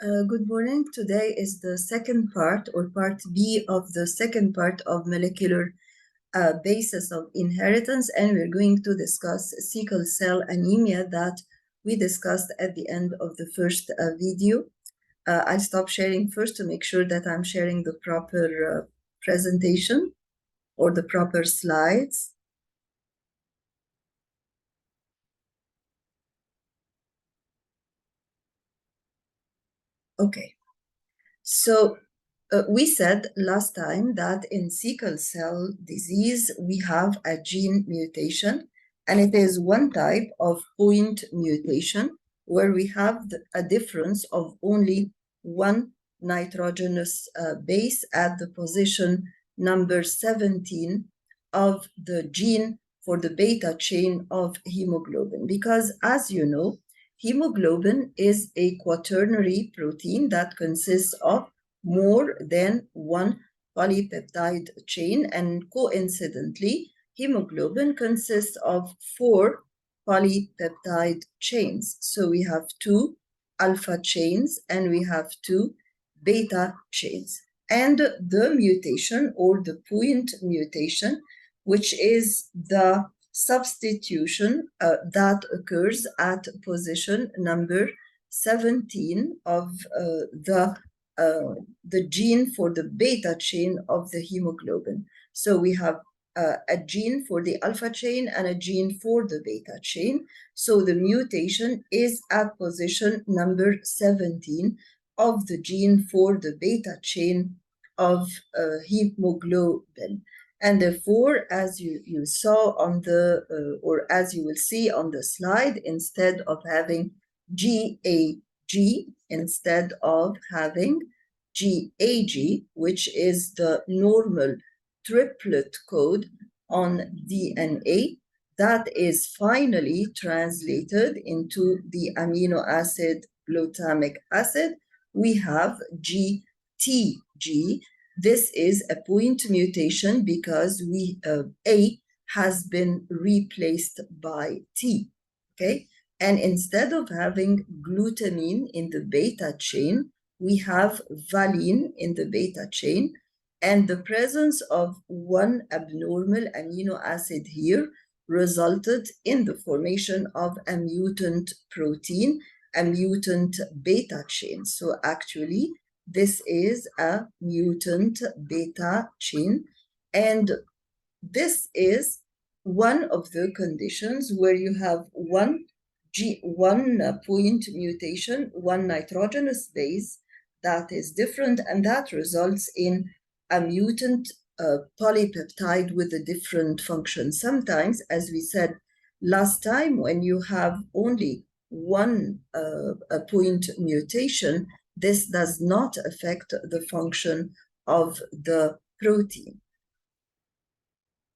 Good morning. Today is the second part or part B of the second part of molecular basis of inheritance, and we're going to discuss sickle cell anemia that we discussed at the end of the first video. I'll stop sharing first to make sure that I'm sharing the proper presentation or the proper slides. Okay, so we said last time that in sickle cell disease, we have a gene mutation, and it is one type of point mutation where we have a difference of only one nitrogenous base at the position number 17 of the gene for the beta chain of hemoglobin. Because as you know, hemoglobin is a quaternary protein that consists of more than one polypeptide chain, and coincidentally, hemoglobin consists of 4 polypeptide chains. So we have 2 alpha chains and we have 2 beta chains. And the mutation or the point mutation, which is the substitution that occurs at position number 17 of the gene for the beta chain of the hemoglobin. So we have a gene for the alpha chain and a gene for the beta chain. So the mutation is at position number 17 of the gene for the beta chain of hemoglobin. And therefore, as you saw on the, or as you will see on the slide, instead of having GAG, instead of having GAG, which is the normal triplet code on DNA, that is finally translated into the amino acid glutamic acid, we have GTG. This is a point mutation because A has been replaced by T, okay? And instead of having glutamine in the beta chain, we have valine in the beta chain, and the presence of one abnormal amino acid here resulted in the formation of a mutant protein, a mutant beta chain. So actually, this is a mutant beta chain, and this is one of the conditions where you have one point mutation, one nitrogenous base that is different, and that results in a mutant polypeptide with a different function. Sometimes, as we said last time, when you have only one point mutation, this does not affect the function of the protein.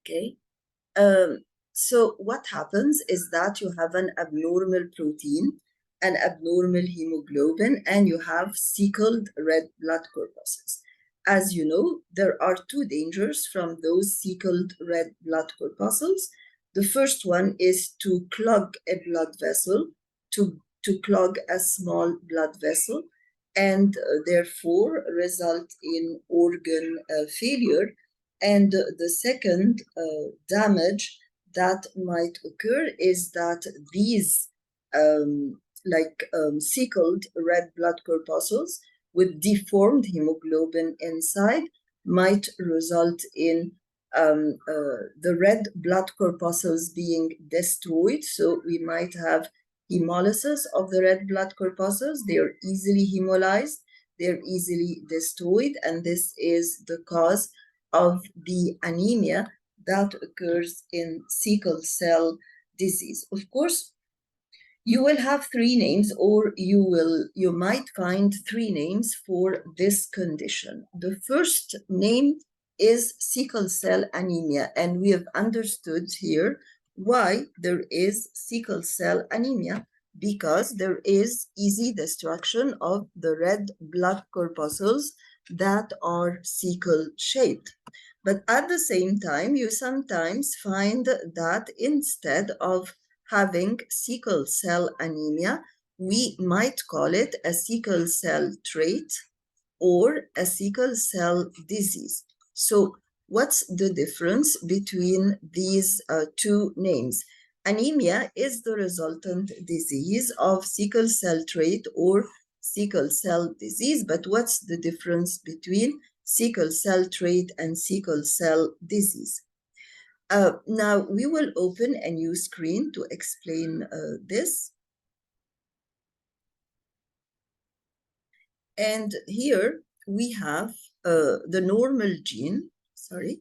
Okay. So what happens is that you have an abnormal protein, an abnormal hemoglobin, and you have sickled red blood corpuscles. As you know, there are 2 dangers from those sickled red blood corpuscles. The first one is to clog a blood vessel, to clog a small blood vessel, and therefore result in organ failure. And the second damage that might occur is that these sickled red blood corpuscles with deformed hemoglobin inside might result in the red blood corpuscles being destroyed. So we might have hemolysis of the red blood corpuscles. They are easily hemolyzed, they're easily destroyed, and this is the cause of the anemia that occurs in sickle cell disease. Of course, you will have 3 names, or you might find 3 names for this condition. The first name is sickle cell anemia, and we have understood here why there is sickle cell anemia, because there is easy destruction of the red blood corpuscles that are sickle-shaped. But at the same time, you sometimes find that instead of having sickle cell anemia, we might call it a sickle cell trait or a sickle cell disease. So what's the difference between these two names? Anemia is the resultant disease of sickle cell trait or sickle cell disease, but what's the difference between sickle cell trait and sickle cell disease? Now we will open a new screen to explain this. And here we have the normal gene, sorry.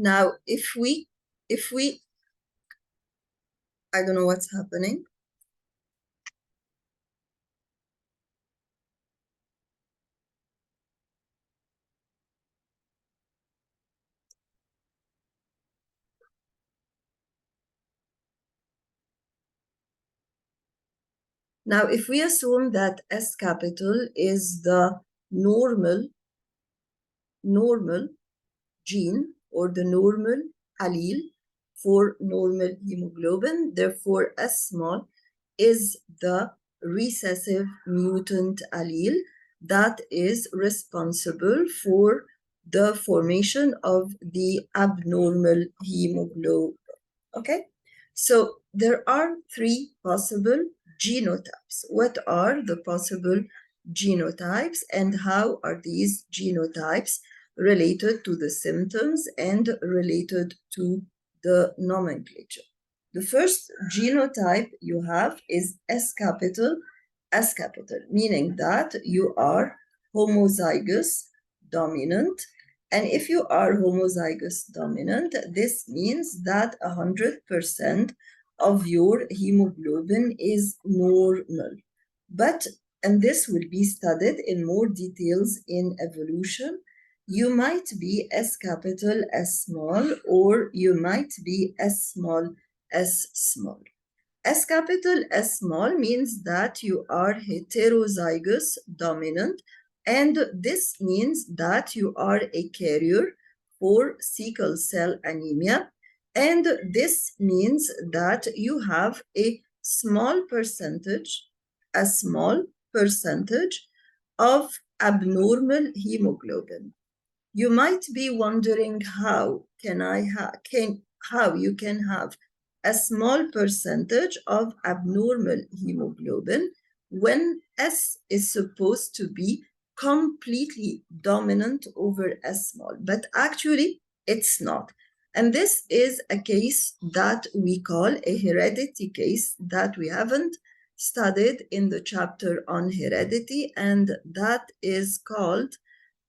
Now, if we, I don't know what's happening. Now, if we assume that S capital is the normal gene or the normal allele for normal hemoglobin, therefore S small is the recessive mutant allele that is responsible for the formation of the abnormal hemoglobin. Okay, so there are three possible genotypes. What are the possible genotypes and how are these genotypes related to the symptoms and related to the nomenclature? The first genotype you have is S capital, meaning that you are homozygous dominant. And if you are homozygous dominant, this means that 100% of your hemoglobin is normal. But, and this will be studied in more details in evolution, you might be S capital S small, or you might be S small S small. S capital S small means that you are heterozygous dominant, and this means that you are a carrier for sickle cell anemia, and this means that you have a small percentage of abnormal hemoglobin. You might be wondering how you can have a small percentage of abnormal hemoglobin when S is supposed to be completely dominant over S small, but actually it's not. And this is a case that we call a heredity case that we haven't studied in the chapter on heredity, and that is called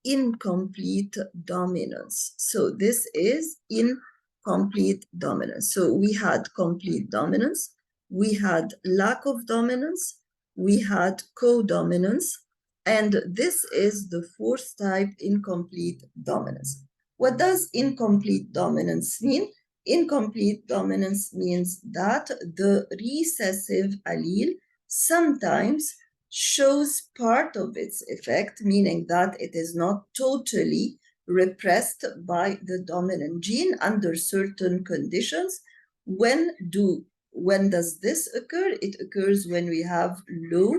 incomplete dominance. So this is incomplete dominance. So we had complete dominance, we had lack of dominance, we had co-dominance, and this is the fourth type, incomplete dominance. What does incomplete dominance mean? Incomplete dominance means that the recessive allele sometimes shows part of its effect, meaning that it is not totally repressed by the dominant gene under certain conditions. When does this occur? It occurs when we have low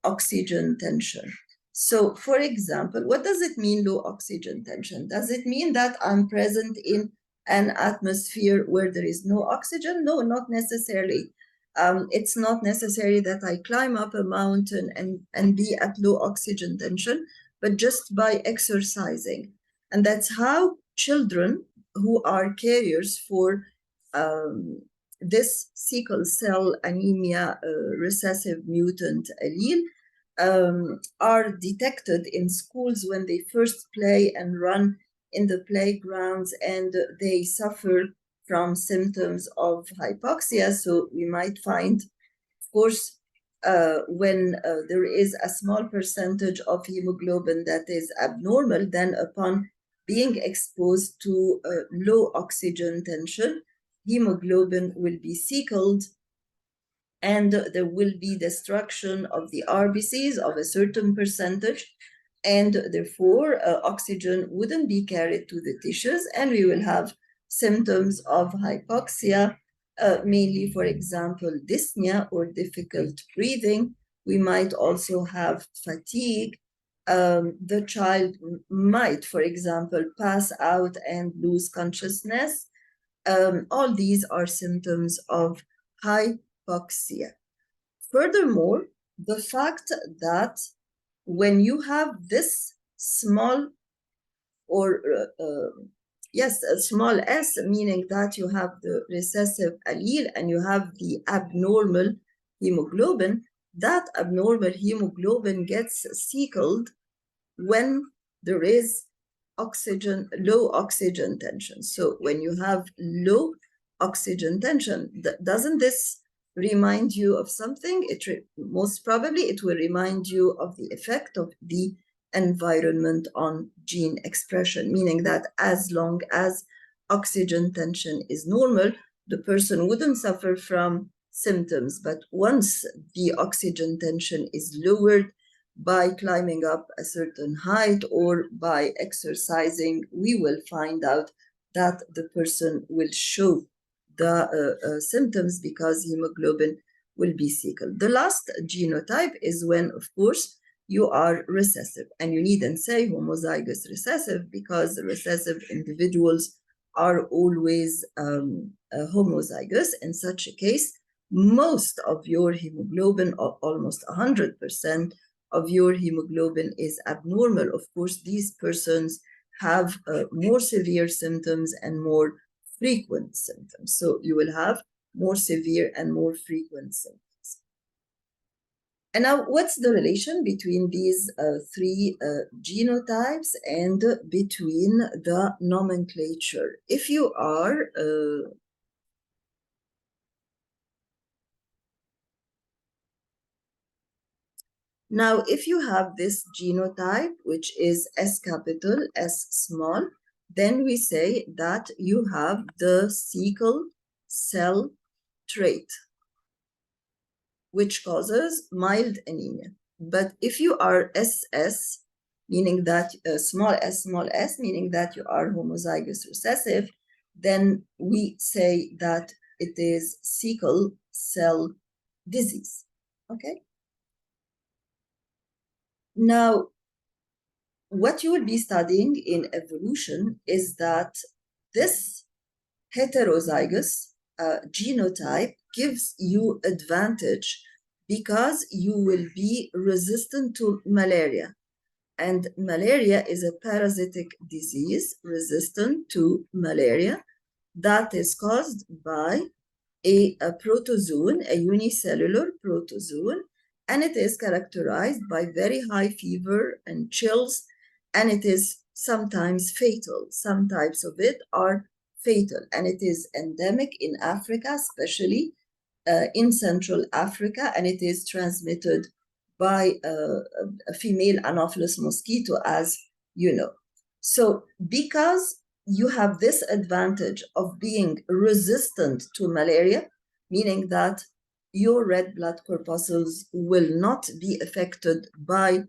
oxygen tension. So, for example, what does it mean, low oxygen tension? Does it mean that I'm present in an atmosphere where there is no oxygen? No, not necessarily. It's not necessary that I climb up a mountain and be at low oxygen tension, but just by exercising. And that's how children who are carriers for this sickle cell anemia recessive mutant allele are detected in schools when they first play and run in the playgrounds, and they suffer from symptoms of hypoxia. So we might find, of course, when there is a small percentage of hemoglobin that is abnormal, then upon being exposed to low oxygen tension, hemoglobin will be sickled, and there will be destruction of the RBCs of a certain percentage, and therefore oxygen wouldn't be carried to the tissues, and we will have symptoms of hypoxia, mainly, for example, dyspnea or difficult breathing. We might also have fatigue. The child might, for example, pass out and lose consciousness. All these are symptoms of hypoxia. Furthermore, the fact that when you have this small or yes, a small s, meaning that you have the recessive allele and you have the abnormal hemoglobin, that abnormal hemoglobin gets sickled when there is low oxygen tension. So when you have low oxygen tension, doesn't this remind you of something? Most probably it will remind you of the effect of the environment on gene expression, meaning that as long as oxygen tension is normal, the person wouldn't suffer from symptoms. But once the oxygen tension is lowered by climbing up a certain height or by exercising, we will find out that the person will show the symptoms because hemoglobin will be sickled. The last genotype is when, of course, you are recessive, and you needn't say homozygous recessive because recessive individuals are always homozygous. In such a case, most of your hemoglobin, or almost 100% of your hemoglobin, is abnormal. Of course, these persons have more severe symptoms and more frequent symptoms. So you will have more severe and more frequent symptoms. And now, what's the relation between these three genotypes and between the nomenclature? If you are now, if you have this genotype, which is S capital, S small, then we say that you have the sickle cell trait, which causes mild anemia. But if you are SS, meaning that small s, meaning that you are homozygous recessive, then we say that it is sickle cell disease. Okay? Now, what you will be studying in evolution is that this heterozygous genotype gives you advantage because you will be resistant to malaria. And malaria is a parasitic disease resistant to malaria that is caused by a protozoon, a unicellular protozoon, and it is characterized by very high fever and chills, and it is sometimes fatal. Some types of it are fatal, and it is endemic in Africa, especially in Central Africa, and it is transmitted by a female Anopheles mosquito, as you know. So because you have this advantage of being resistant to malaria, meaning that your red blood corpuscles will not be affected by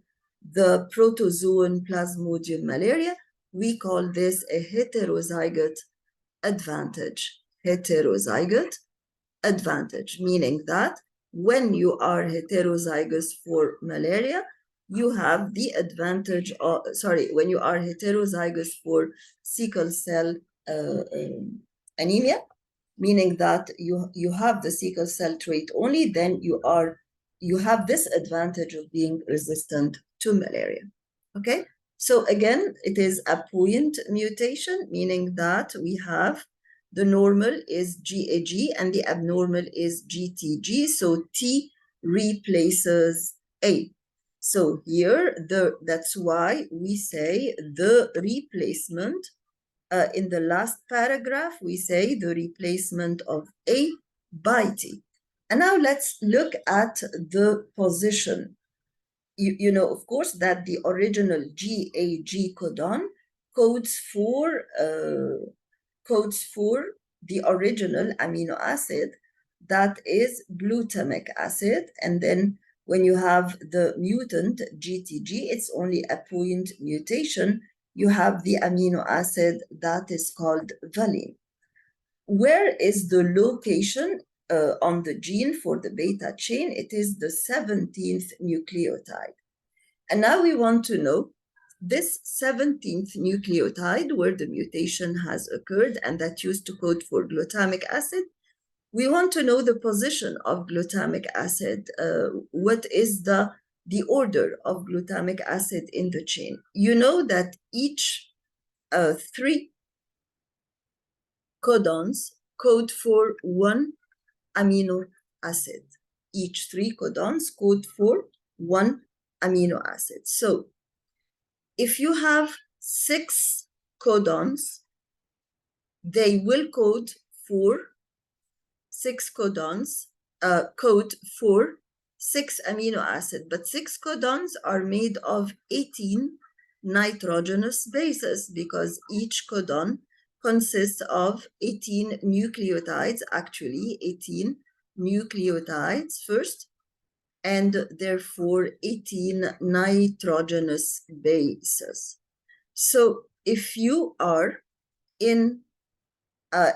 the protozoan Plasmodium malaria, we call this a heterozygote advantage. Heterozygote advantage, meaning that when you are heterozygous for malaria, you have the advantage of, when you are heterozygous for sickle cell anemia, meaning that you have the sickle cell trait only, then you have this advantage of being resistant to malaria. Okay, so again, it is a point mutation, meaning that we have the normal is GAG and the abnormal is GTG. So T replaces A. So here, that's why we say the replacement. In the last paragraph, we say the replacement of A by T. And now let's look at the position. You know, of course, that the original GAG codon codes for the original amino acid, that is glutamic acid, and then When you have the mutant GTG, it's only a point mutation. You have the amino acid that is called valine. Where is the location on the gene for the beta chain? It is the 17th nucleotide. And now we want to know this 17th nucleotide where the mutation has occurred and that used to code for glutamic acid. We want to know the position of glutamic acid. What is the order of glutamic acid in the chain? You know that each 3 codons code for 1 amino acid. Each 3 codons code for 1 amino acid. So if you have 6 codons, they will code for 6 codons, code for 6 amino acid, but 6 codons are made of 18 nitrogenous bases because each codon consists of 18 nucleotides, actually 18 nucleotides first, and therefore 18 nitrogenous bases. So if you are in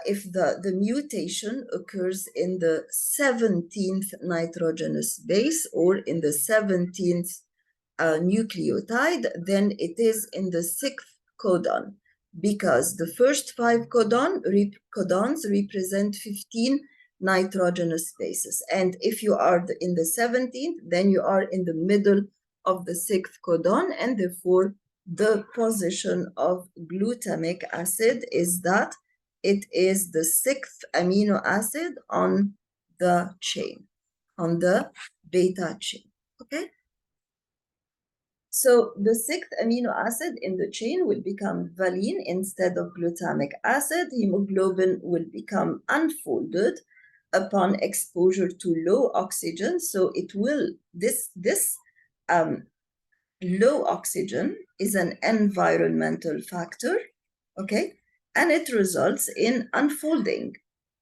if the mutation occurs in the 17th nitrogenous base or in the 17th nucleotide, then it is in the 6th codon, because the first 5 codons represent 15 nitrogenous bases. And if you are in the 17th, then you are in the middle of the 6th codon, and therefore the position of glutamic acid is that it is the 6th amino acid on the chain, on the beta chain, okay? So the 6th amino acid in the chain will become valine instead of glutamic acid. Hemoglobin will become unfolded upon exposure to low oxygen. So it will, this low oxygen is an environmental factor, okay? And it results in unfolding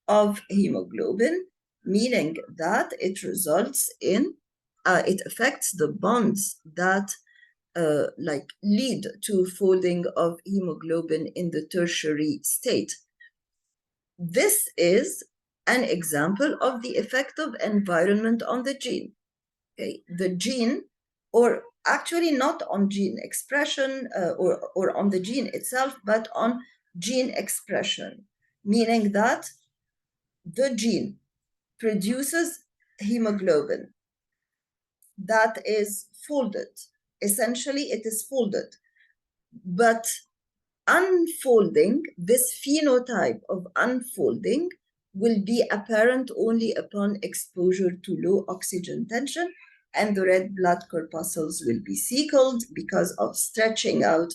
of hemoglobin, meaning that it results in, it affects the bonds that lead to folding of hemoglobin in the tertiary state. This is an example of the effect of environment on the gene. Okay, the gene, or actually not on gene expression or on the gene itself, but on gene expression, meaning that the gene produces hemoglobin that is folded. Essentially, it is folded, but unfolding, this phenotype of unfolding will be apparent only upon exposure to low oxygen tension, and the red blood corpuscles will be sickled because of stretching out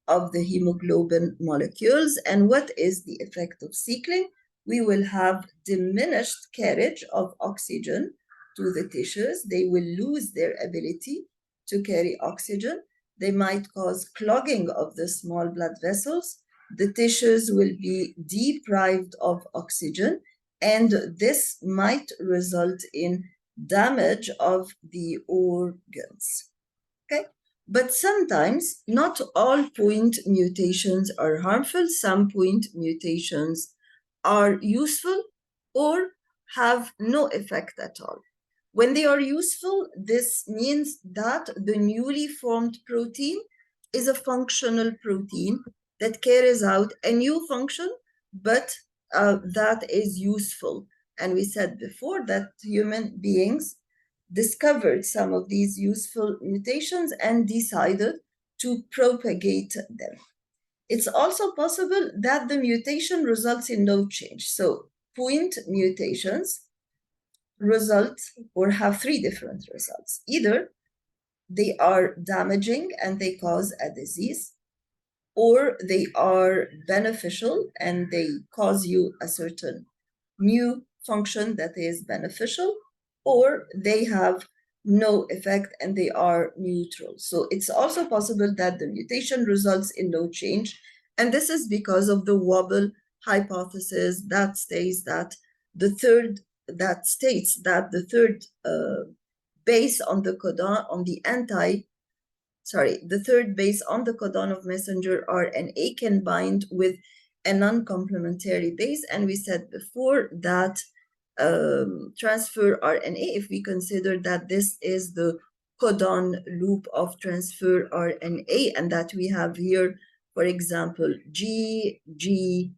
of the hemoglobin molecules. And what is the effect of sickling? We will have diminished carriage of oxygen to the tissues. They will lose their ability to carry oxygen. They might cause clogging of the small blood vessels. The tissues will be deprived of oxygen, and this might result in damage of the organs. Okay? But sometimes not all point mutations are harmful. Some point mutations are useful or have no effect at all. When they are useful, this means that the newly formed protein is a functional protein that carries out a new function, but that is useful. And we said before that human beings discovered some of these useful mutations and decided to propagate them. It's also possible that the mutation results in no change. So point mutations result or have 3 different results. Either they are damaging and they cause a disease, or they are beneficial and they cause you a certain new function that is beneficial, or they have no effect and they are neutral. So it's also possible that the mutation results in no change, and this is because of the wobble hypothesis that states that the third base on the codon, on the the third base on the codon of messenger RNA can bind with a non-complementary base. And we said before that transfer RNA, if we consider that this is the codon loop of transfer RNA, and that we have here, for example, GGC,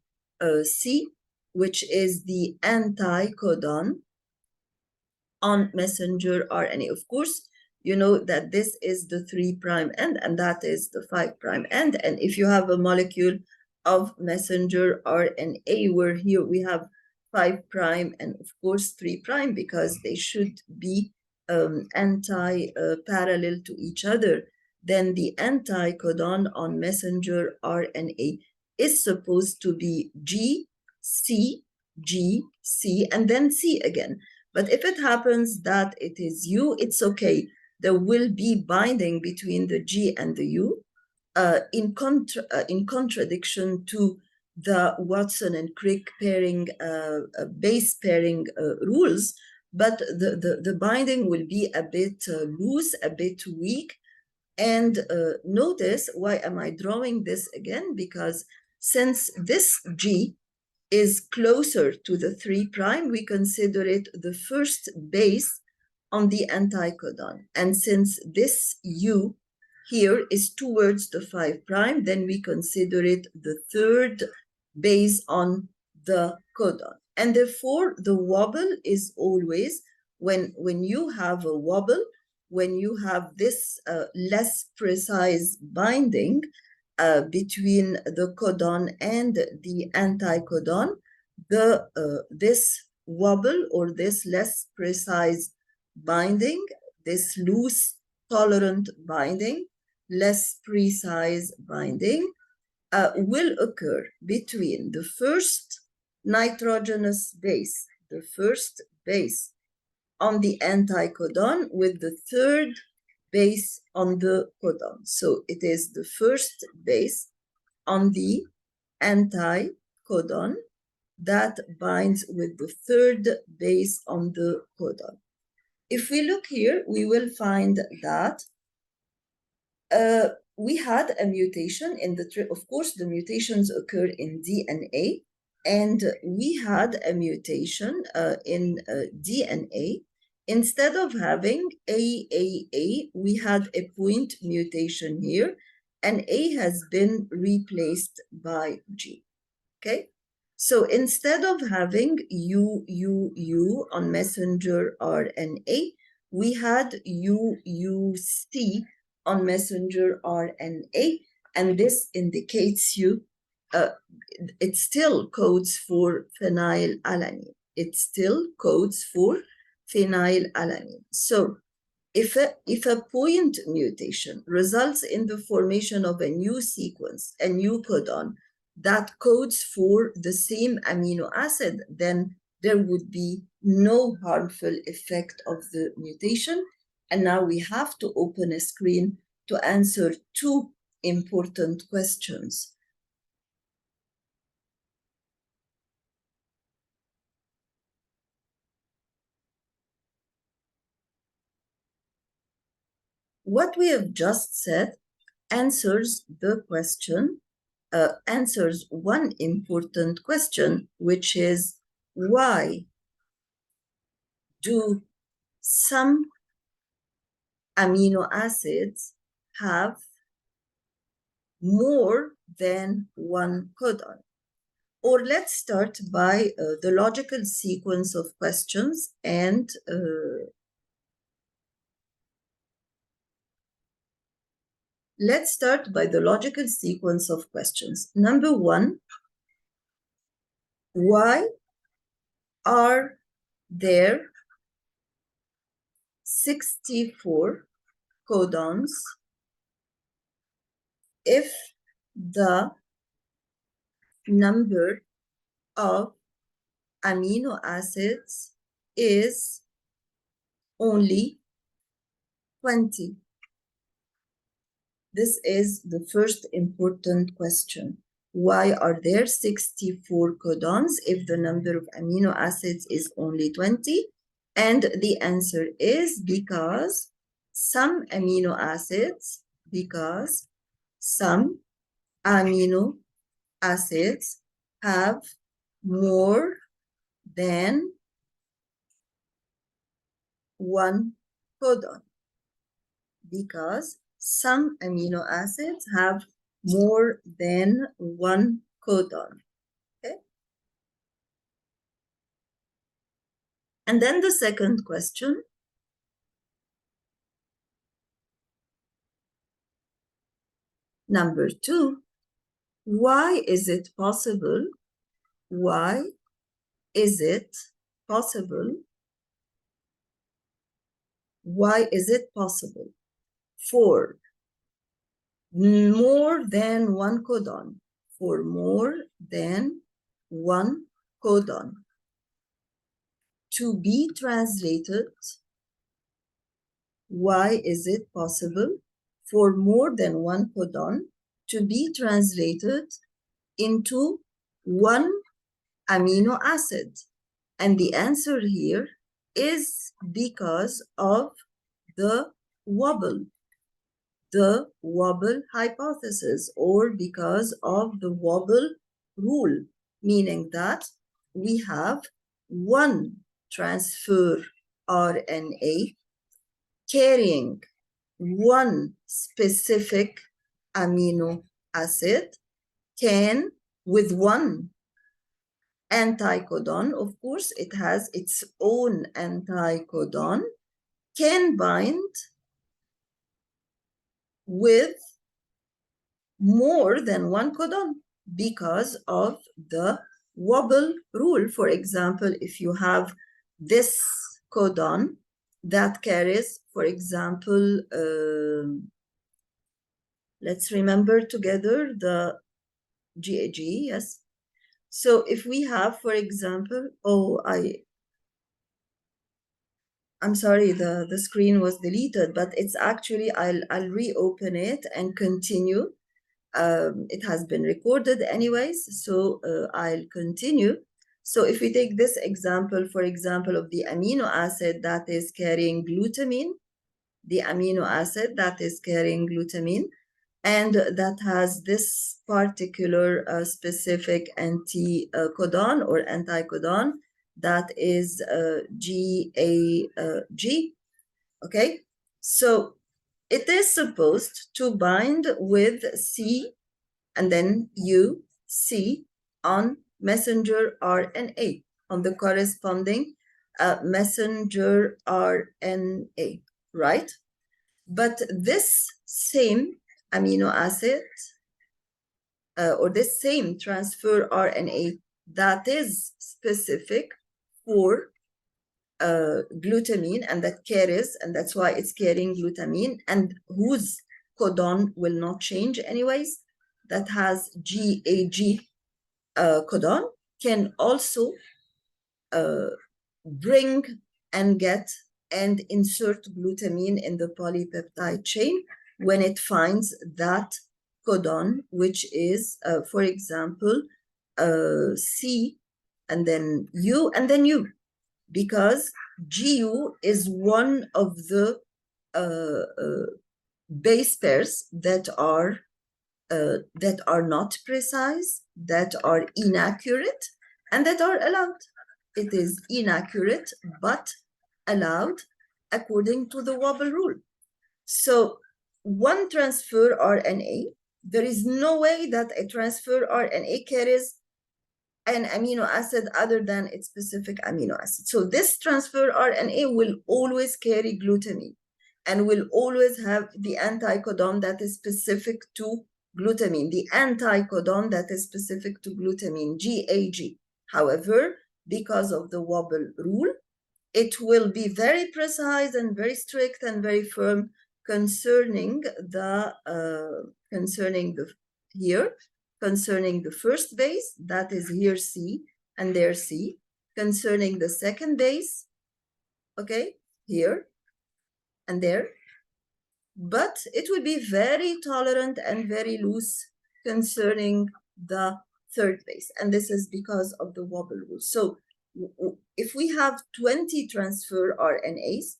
which is the anti-codon on messenger RNA. Of course, you know that this is the 3' end and that is the 5' end. And if you have a molecule of messenger RNA where here we have 5' and of course 3' because they should be anti-parallel to each other, then the anti-codon on messenger RNA is supposed to be G, C, G, C, and then C again. But if it happens that it is U, it's okay. There will be binding between the G and the U in contradiction to the Watson and Crick pairing, base pairing rules, but the binding will be a bit loose, a bit weak. And notice, why am I drawing this again? Because since this G is closer to the 3', we consider it the first base on the anti-codon. And since this U here is towards the 5', then we consider it the third base on the codon. And therefore, the wobble is always, when you have a wobble, when you have this less precise binding, between the codon and the anti-codon, this wobble or this less precise binding, this loose tolerant binding, less precise binding, will occur between the first nitrogenous base, the first base on the anti-codon, with the third base on the codon. So it is the first base on the anti-codon that binds with the third base on the codon. If we look here, we will find that we had a mutation in the, of course, the mutations occur in DNA, and we had a mutation in DNA. Instead of having AAA, we had a point mutation here, and A has been replaced by G, okay? So instead of having U on messenger RNA, we had UC on messenger RNA, and this indicates you, it still codes for phenylalanine. It still codes for phenylalanine. So if a point mutation results in the formation of a new sequence, a new codon that codes for the same amino acid, then there would be no harmful effect of the mutation. And now we have to open a screen to answer two important questions. What we have just said answers the question, answers one important question, which is, why do some amino acids have more than one codon? Or let's start by the logical sequence of questions, and let's start by the logical sequence of questions. Number one, why are there 64 codons if the number of amino acids is only 20? This is the first important question. Why are there 64 codons if the number of amino acids is only 20? And the answer is because some amino acids, have more than one codon. Because some amino acids have more than one codon. Okay? And then the second question. Number 2, why is it possible? Why is it possible? Why is it possible for more than one codon, for more than one codon to be translated? Why is it possible for more than one codon to be translated into one amino acid? And the answer here is because of the wobble hypothesis, or because of the wobble rule, meaning that we have one transfer RNA carrying one specific amino acid can, with one anticodon, of course, it has its own anticodon, can bind with more than one codon because of the wobble rule. For example, if you have this codon that carries, for example, let's remember together the GAG, yes. So if we have, for example, I'm sorry, the screen was deleted, but it's actually, I'll reopen it and continue. It has been recorded anyways, so I'll continue. So if we take this example, for example, of the amino acid that is carrying glutamine, and that has this particular specific anticodon or anticodon that is GAG, okay? So it is supposed to bind with C and then UC on messenger RNA, on the corresponding messenger RNA, right? But this same amino acid or this same transfer RNA that is specific for glutamine and that carries, and that's why it's carrying glutamine, and whose codon will not change anyways, that has GAG codon, can also bring and get and insert glutamine in the polypeptide chain when it finds that codon, which is, for example, C and then U and then U, because GU is one of the base pairs that are not precise, that are inaccurate, and that are allowed. It is inaccurate but allowed according to the wobble rule. So one transfer RNA, there is no way that a transfer RNA carries an amino acid other than its specific amino acid. So this transfer RNA will always carry glutamine and will always have the anticodon that is specific to glutamine, the anticodon that is specific to glutamine, GAG. However, because of the wobble rule, it will be very precise and very strict and very firm concerning the first base, that is here C and there C, concerning the second base, okay, here and there, but it will be very tolerant and very loose concerning the third base, and this is because of the wobble rule. So if we have 20 transfer RNAs,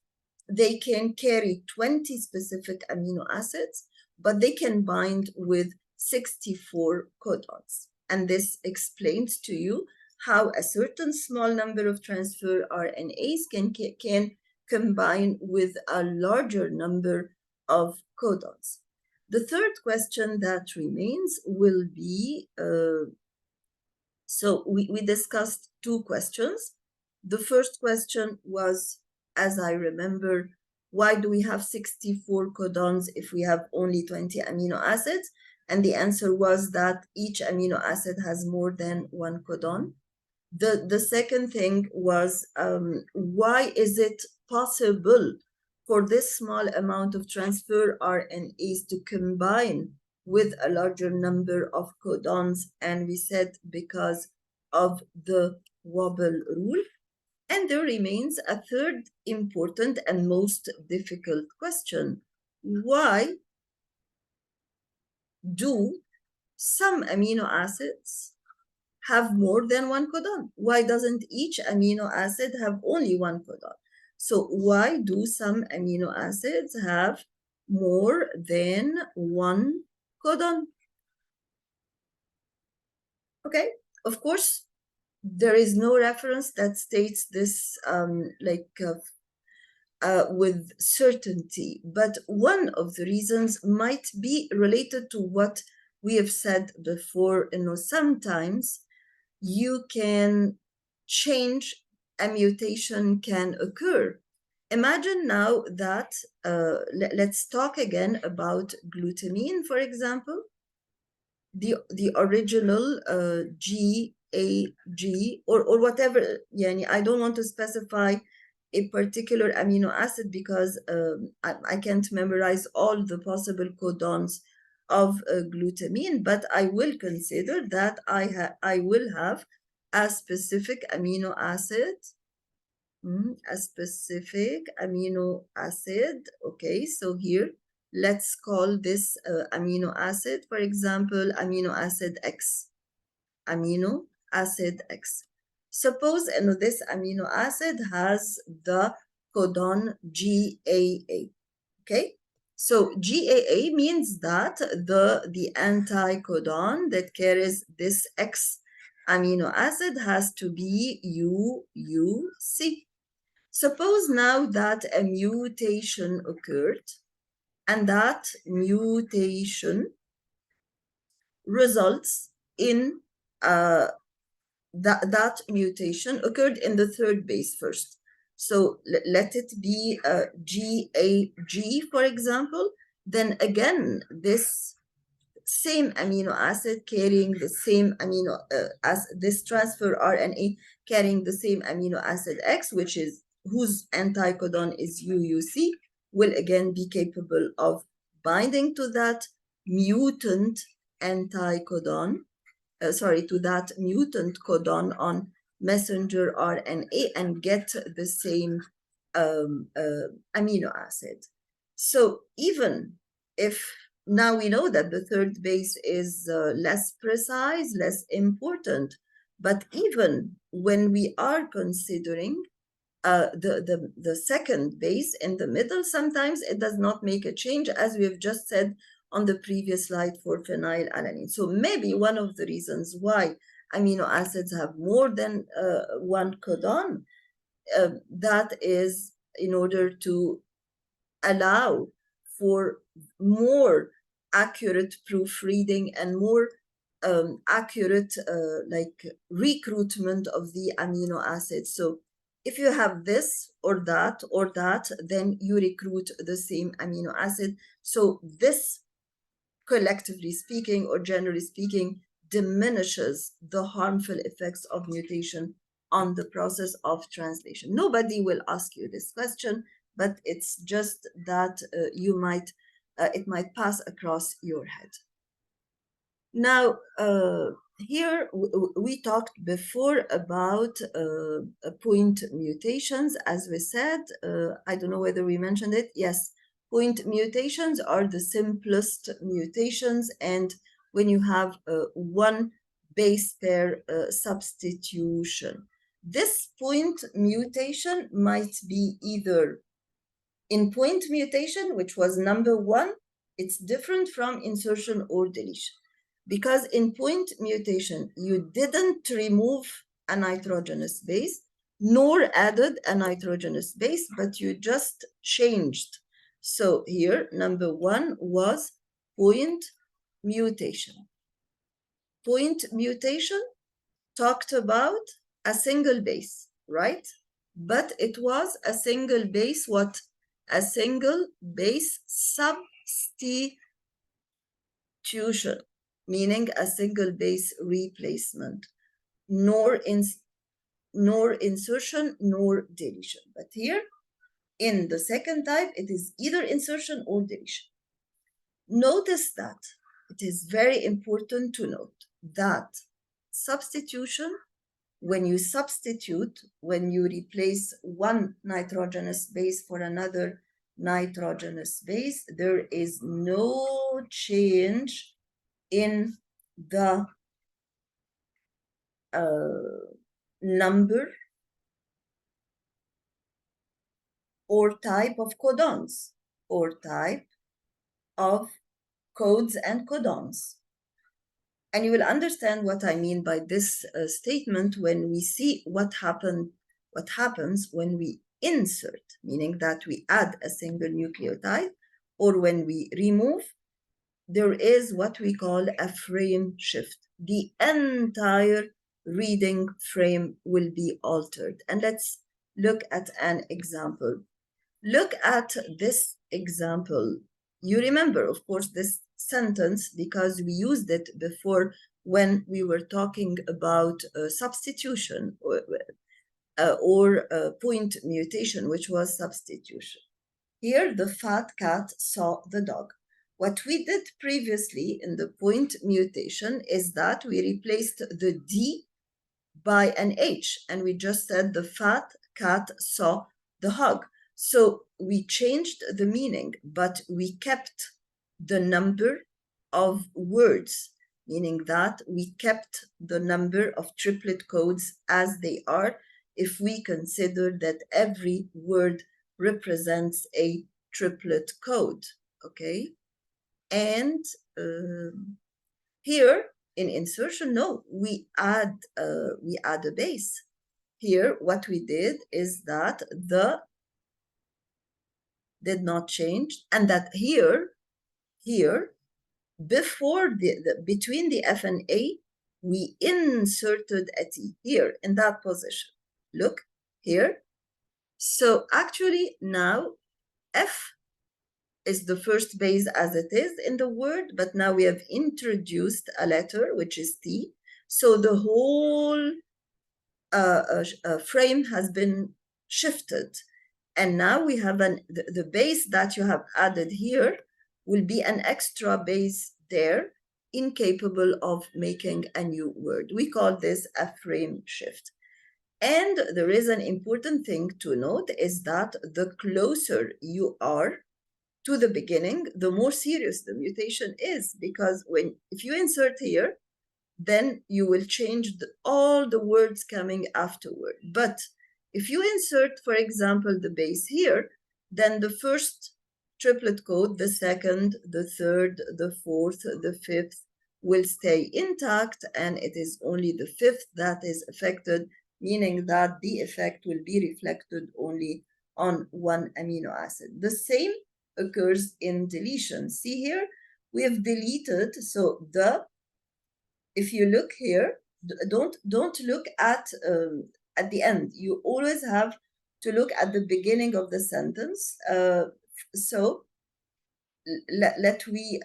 they can carry 20 specific amino acids, but they can bind with 64 codons. And this explains to you how a certain small number of transfer RNAs can combine with a larger number of codons. The third question that remains will be, so we discussed two questions. The first question was, as I remember, why do we have 64 codons if we have only 20 amino acids? And the answer was that each amino acid has more than one codon. The second thing was, why is it possible for this small amount of transfer RNAs to combine with a larger number of codons? And we said because of the wobble rule. And there remains a third important and most difficult question. Why do some amino acids have more than one codon? Why doesn't each amino acid have only one codon? So why do some amino acids have more than one codon? Okay, of course, there is no reference that states this with certainty, but one of the reasons might be related to what we have said before. Sometimes you can change, a mutation can occur. Imagine now that, let's talk again about glutamine, for example. The original GAG or whatever, yani I don't want to specify a particular amino acid because I can't memorize all the possible codons of glutamine, but I will consider that I will have a specific amino acid, a specific amino acid. Okay, so here let's call this amino acid, for example, amino acid X. Amino acid X. Suppose this amino acid has the codon GAA. Okay, so GAA means that the anti-codon that carries this X amino acid has to be UC. Suppose now that a mutation occurred, and that mutation results in that mutation occurred in the third base first. So let it be GAG, for example. Then again, this same amino acid carrying the same amino as this transfer RNA carrying the same amino acid X, which is whose anticodon is UUC, will again be capable of binding to that mutant anticodon, to that mutant codon on messenger RNA and get the same amino acid. So even if now we know that the third base is less precise, less important, but even when we are considering the second base in the middle, sometimes it does not make a change, as we have just said on the previous slide for phenylalanine. So maybe one of the reasons why amino acids have more than one codon, that is in order to allow for more accurate proofreading and more accurate recruitment of the amino acids. So if you have this or that, then you recruit the same amino acid. So this, collectively speaking or generally speaking, diminishes the harmful effects of mutation on the process of translation. Nobody will ask you this question, but it's just that it might pass across your head. Now, here we talked before about point mutations. As we said, I don't know whether we mentioned it. Yes, point mutations are the simplest mutations, and when you have one base pair substitution. This point mutation might be either in point mutation, which was number 1, it's different from insertion or deletion. Because in point mutation, you didn't remove a nitrogenous base, nor added a nitrogenous base, but you just changed. So here, number 1 was point mutation. Point mutation talked about a single base, right? But it was a single base, what? A single base substitution, meaning a single base replacement, nor insertion nor deletion. But here, in the second type, it is either insertion or deletion. Notice that it is very important to note that substitution, when you substitute, when you replace one nitrogenous base for another nitrogenous base, there is no change in the number or type of codons or type of codes and codons. And you will understand what I mean by this statement when we see what happens when we insert, meaning that we add a single nucleotide, or when we remove, there is what we call a frame shift. The entire reading frame will be altered. And let's look at an example. Look at this example. You remember, of course, this sentence because we used it before when we were talking about substitution or point mutation, which was substitution. Here, the fat cat saw the dog. What we did previously in the point mutation is that we replaced the D by an H, and we just said the fat cat saw the hog. So we changed the meaning, but we kept the number of words, meaning that we kept the number of triplet codes as they are if we consider that every word represents a triplet code, okay? And here in insertion, no, we add a base. Here, what we did is that the did not change, and that here, before between the F and A, we inserted a T here in that position. Look here. So actually now F is the first base as it is in the word, but now we have introduced a letter, which is T. So the whole frame has been shifted. And now we have the base that you have added here will be an extra base there, incapable of making a new word. We call this a frame shift. And there is an important thing to note is that the closer you are to the beginning, the more serious the mutation is, because if you insert here, then you will change all the words coming afterward. But if you insert, for example, the base here, then the first triplet code, the second, the third, the fourth, the fifth will stay intact, and it is only the fifth that is affected, meaning that the effect will be reflected only on one amino acid. The same occurs in deletion. See here, we have deleted, so if you look here, don't look at the end. You always have to look at the beginning of the sentence. So let we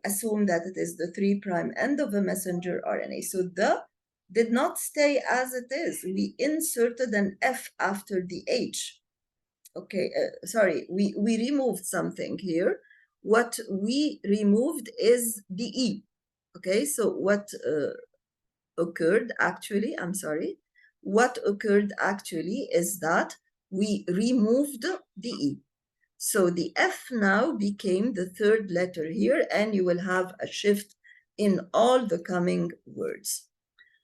assume that it is the 3' end of a messenger RNA. So the did not stay as it is. We inserted an F after the H. Okay, sorry, we removed something here. What we removed is the E. Okay, so what occurred actually, what occurred actually is that we removed the E. So the F now became the third letter here, and you will have a shift in all the coming words.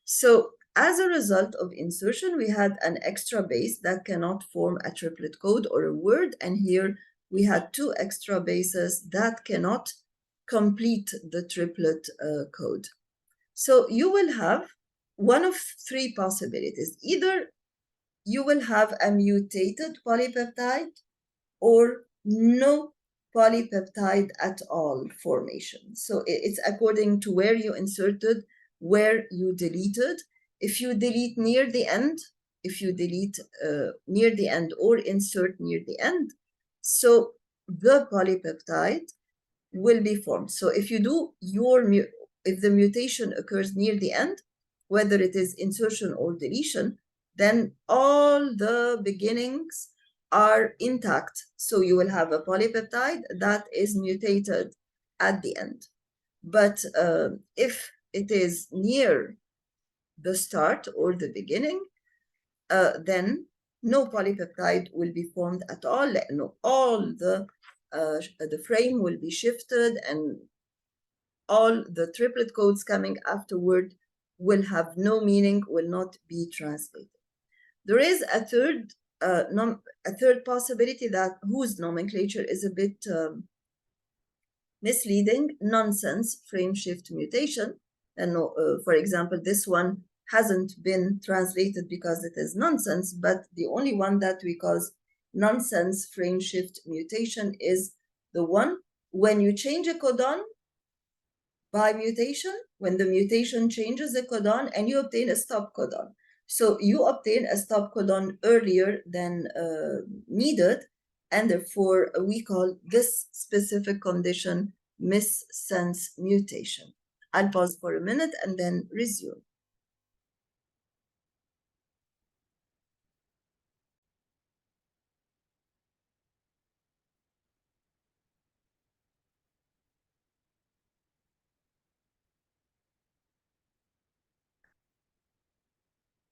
So As a result of insertion, we had an extra base that cannot form a triplet code or a word, and here we had two extra bases that cannot complete the triplet code. So you will have one of three possibilities. Either you will have a mutated polypeptide or no polypeptide at all formation. So it's according to where you inserted, where you deleted. If you delete near the end, if you delete near the end or insert near the end, so the polypeptide will be formed. So if you do if the mutation occurs near the end, whether it is insertion or deletion, then all the beginnings are intact. So you will have a polypeptide that is mutated at the end. But if it is near the start or the beginning, then no polypeptide will be formed at all. No, all the frame will be shifted, and all the triplet codes coming afterward will have no meaning, will not be translated. There is a third possibility that whose nomenclature is a bit misleading: nonsense frame shift mutation. And for example, this one hasn't been translated because it is nonsense, but the only one that we call nonsense frame shift mutation is the one when you change a codon by mutation, when the mutation changes the codon and you obtain a stop codon. So you obtain a stop codon earlier than needed, and therefore we call this specific condition missense mutation. I'll pause for a minute and then resume.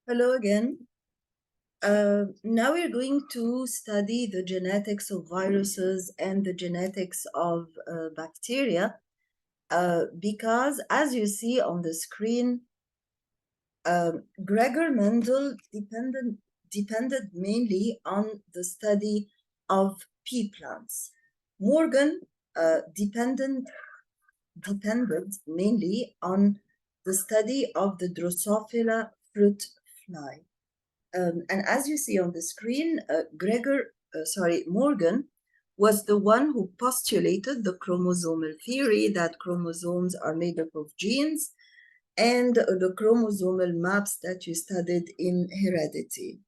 Hello again. Now we're going to study the genetics of viruses and the genetics of bacteria, because as you see on the screen, Gregor Mendel depended mainly on the study of pea plants. Morgan depended mainly on the study of the Drosophila fruit fly. And as you see on the screen, Morgan was the one who postulated the chromosomal theory that chromosomes are made up of genes, and the chromosomal maps that you studied in heredity.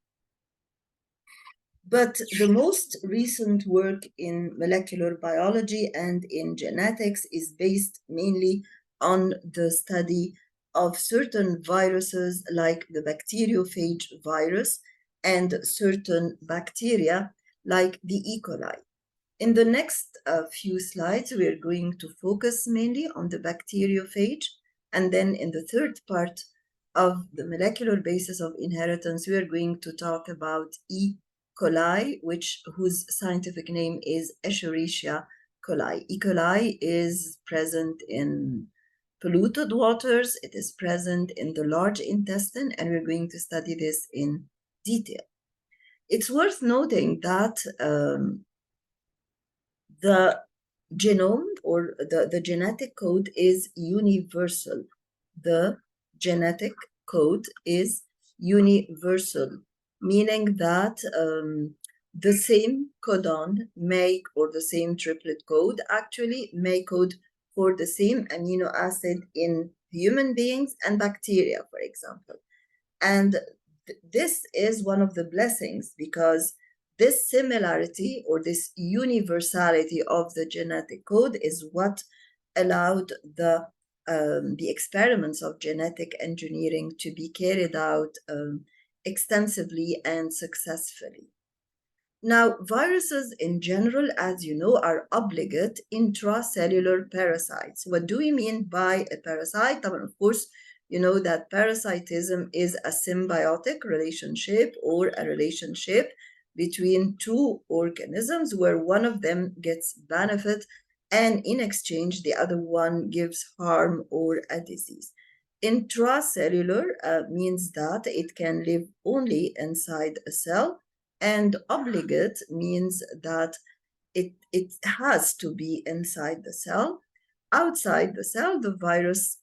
But the most recent work in molecular biology and in genetics is based mainly on the study of certain viruses like the bacteriophage virus and certain bacteria like the E. coli. In the next few slides, we are going to focus mainly on the bacteriophage, and then in the third part of the molecular basis of inheritance, we are going to talk about E. coli, whose scientific name is Escherichia coli. E. coli is present in polluted waters, it is present in the large intestine, and we're going to study this in detail. It's worth noting that the genome or the genetic code is universal. The genetic code is universal, meaning that the same codon or the same triplet code actually may code for the same amino acid in human beings and bacteria, for example. And this is one of the blessings, because this similarity or this universality of the genetic code is what allowed the experiments of genetic engineering to be carried out extensively and successfully. Now, viruses in general, as you know, are obligate intracellular parasites. What do we mean by a parasite? Of course, you know that parasitism is a symbiotic relationship, or a relationship between two organisms where one of them gets benefit and in exchange the other one gives harm or a disease. Intracellular means that it can live only inside a cell, and obligate means that it has to be inside the cell. Outside the cell, the virus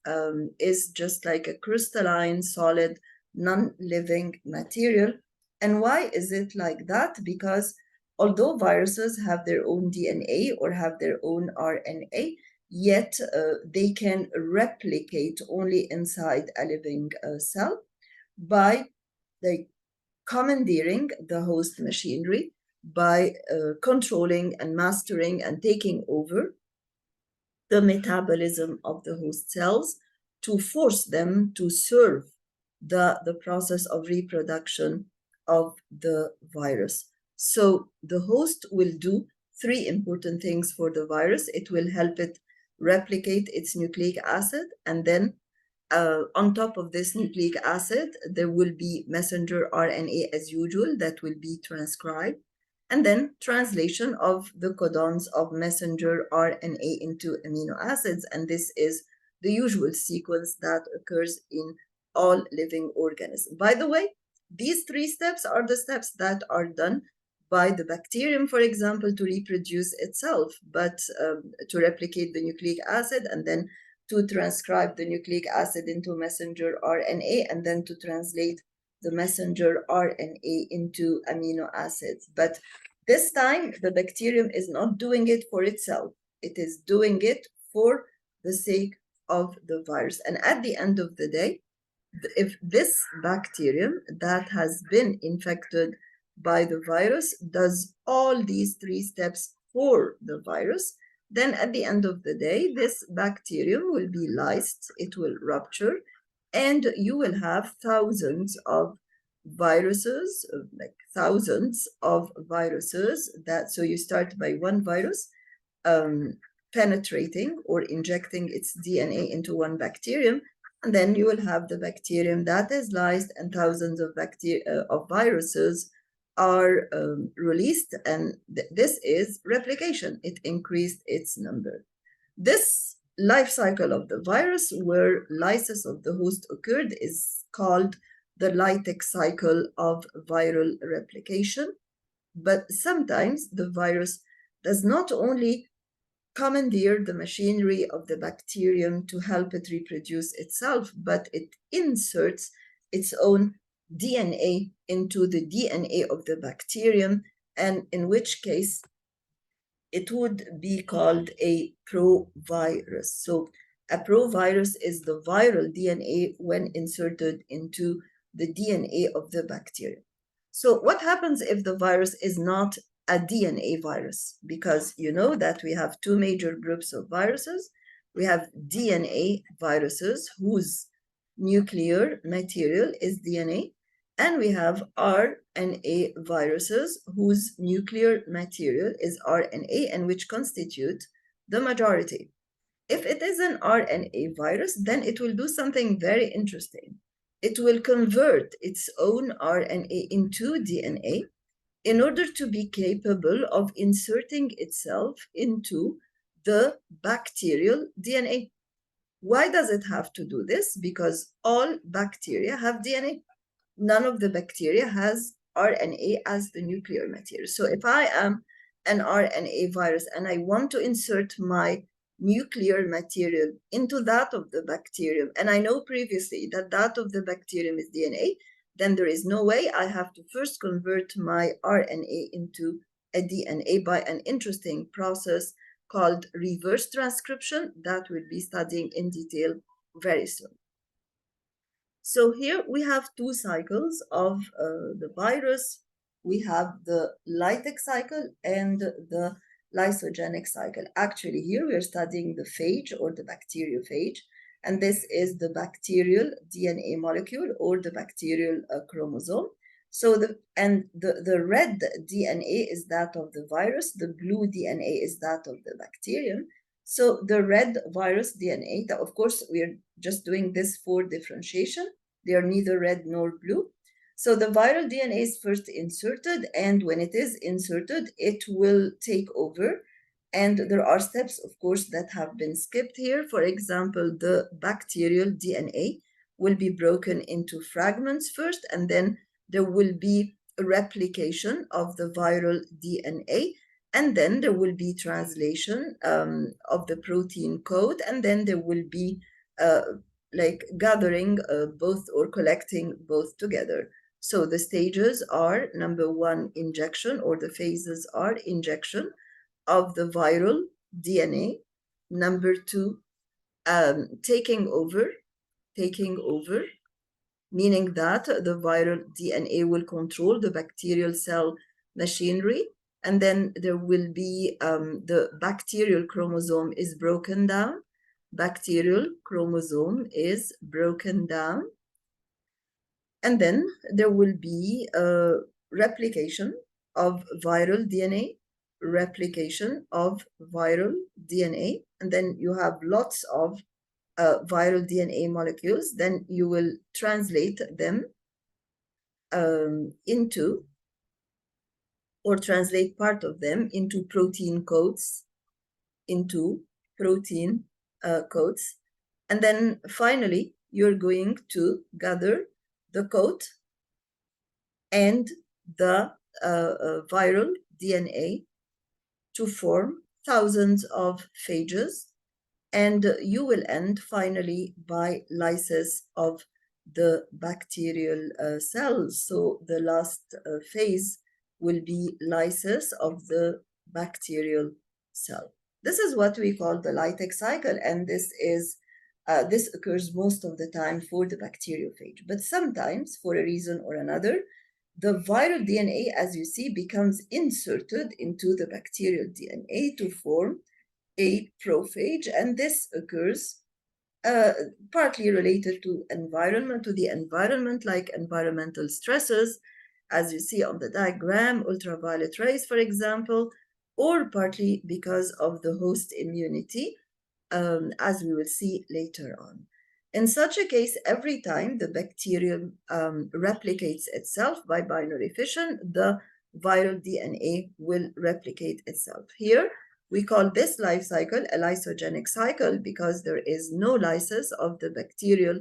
is just like a crystalline, solid, non-living material. And why is it like that? Because although viruses have their own DNA or have their own RNA, yet they can replicate only inside a living cell by like commandeering the host machinery, by controlling and mastering and taking over the metabolism of the host cells to force them to serve the process of reproduction of the virus. So the host will do three important things for the virus. It will help it replicate its nucleic acid, and then on top of this nucleic acid, there will be messenger RNA as usual that will be transcribed, and then translation of the codons of messenger RNA into amino acids. And this is the usual sequence that occurs in all living organisms. By the way, these three steps are the steps that are done by the bacterium, for example, to reproduce itself, but to replicate the nucleic acid, and then to transcribe the nucleic acid into messenger RNA, and then to translate the messenger RNA into amino acids. But this time, the bacterium is not doing it for itself. It is doing it for the sake of the virus. And at the end of the day, if this bacterium that has been infected by the virus does all these three steps for the virus, then at the end of the day, this bacterium will be lysed, it will rupture, and you will have thousands of viruses, like thousands of viruses that, so you start by one virus penetrating or injecting its DNA into one bacterium, and then you will have the bacterium that is lysed, and thousands of viruses are released, and this is replication. It increased its number. This life cycle of the virus, where lysis of the host occurred, is called the Lytic cycle of viral replication. But sometimes the virus does not only commandeer the machinery of the bacterium to help it reproduce itself, but it inserts its own DNA into the DNA of the bacterium, and in which case it would be called a provirus. So a provirus is the viral DNA when inserted into the DNA of the bacterium. So what happens if the virus is not a DNA virus? Because you know that we have two major groups of viruses. We have DNA viruses whose nuclear material is DNA, and we have RNA viruses whose nuclear material is RNA and which constitute the majority. If it is an RNA virus, then it will do something very interesting. It will convert its own RNA into DNA in order to be capable of inserting itself into the bacterial DNA. Why does it have to do this? Because all bacteria have DNA. None of the bacteria has RNA as the nuclear material. So if I am an RNA virus and I want to insert my nuclear material into that of the bacterium, and I know previously that that of the bacterium is DNA, then there is no way. I have to first convert my RNA into a DNA by an interesting process called reverse transcription that we'll be studying in detail very soon. So here we have two cycles of the virus. We have the lytic cycle and the lysogenic cycle. Actually, here we are studying the phage or the bacteriophage, and this is the bacterial DNA molecule or the bacterial chromosome. So the red DNA is that of the virus, the blue DNA is that of the bacterium. So the red virus DNA, that of course we're just doing this for differentiation. They are neither red nor blue. So the viral DNA is first inserted, and when it is inserted, it will take over. And there are steps, of course, that have been skipped here. For example, the bacterial DNA will be broken into fragments first, and then there will be a replication of the viral DNA, and then there will be translation of the protein code, and then there will be like gathering both or collecting both together. So the stages are, number one, injection, or the phases are injection of the viral DNA. Number two, taking over, meaning that the viral DNA will control the bacterial cell machinery, and then there will be the bacterial chromosome is broken down. Bacterial chromosome is broken down, and then there will be a replication of viral DNA, and then you have lots of viral DNA molecules. Then you will translate them into, or translate part of them into protein codes, and then finally you're going to gather the coat and the viral DNA to form thousands of phages, and you will end finally by lysis of the bacterial cells. So the last phase will be lysis of the bacterial cell. This is what we call the Lytic cycle, and this occurs most of the time for the bacteriophage. But sometimes, for a reason or another, the viral DNA, as you see, becomes inserted into the bacterial DNA to form a prophage, and this occurs partly related to the environment, like environmental stresses, as you see on the diagram, ultraviolet rays, for example, or partly because of the host immunity, as we will see later on. In such a case, every time the bacterium replicates itself by binary fission, the viral DNA will replicate itself. Here, we call this life cycle a lysogenic cycle because there is no lysis of the bacterial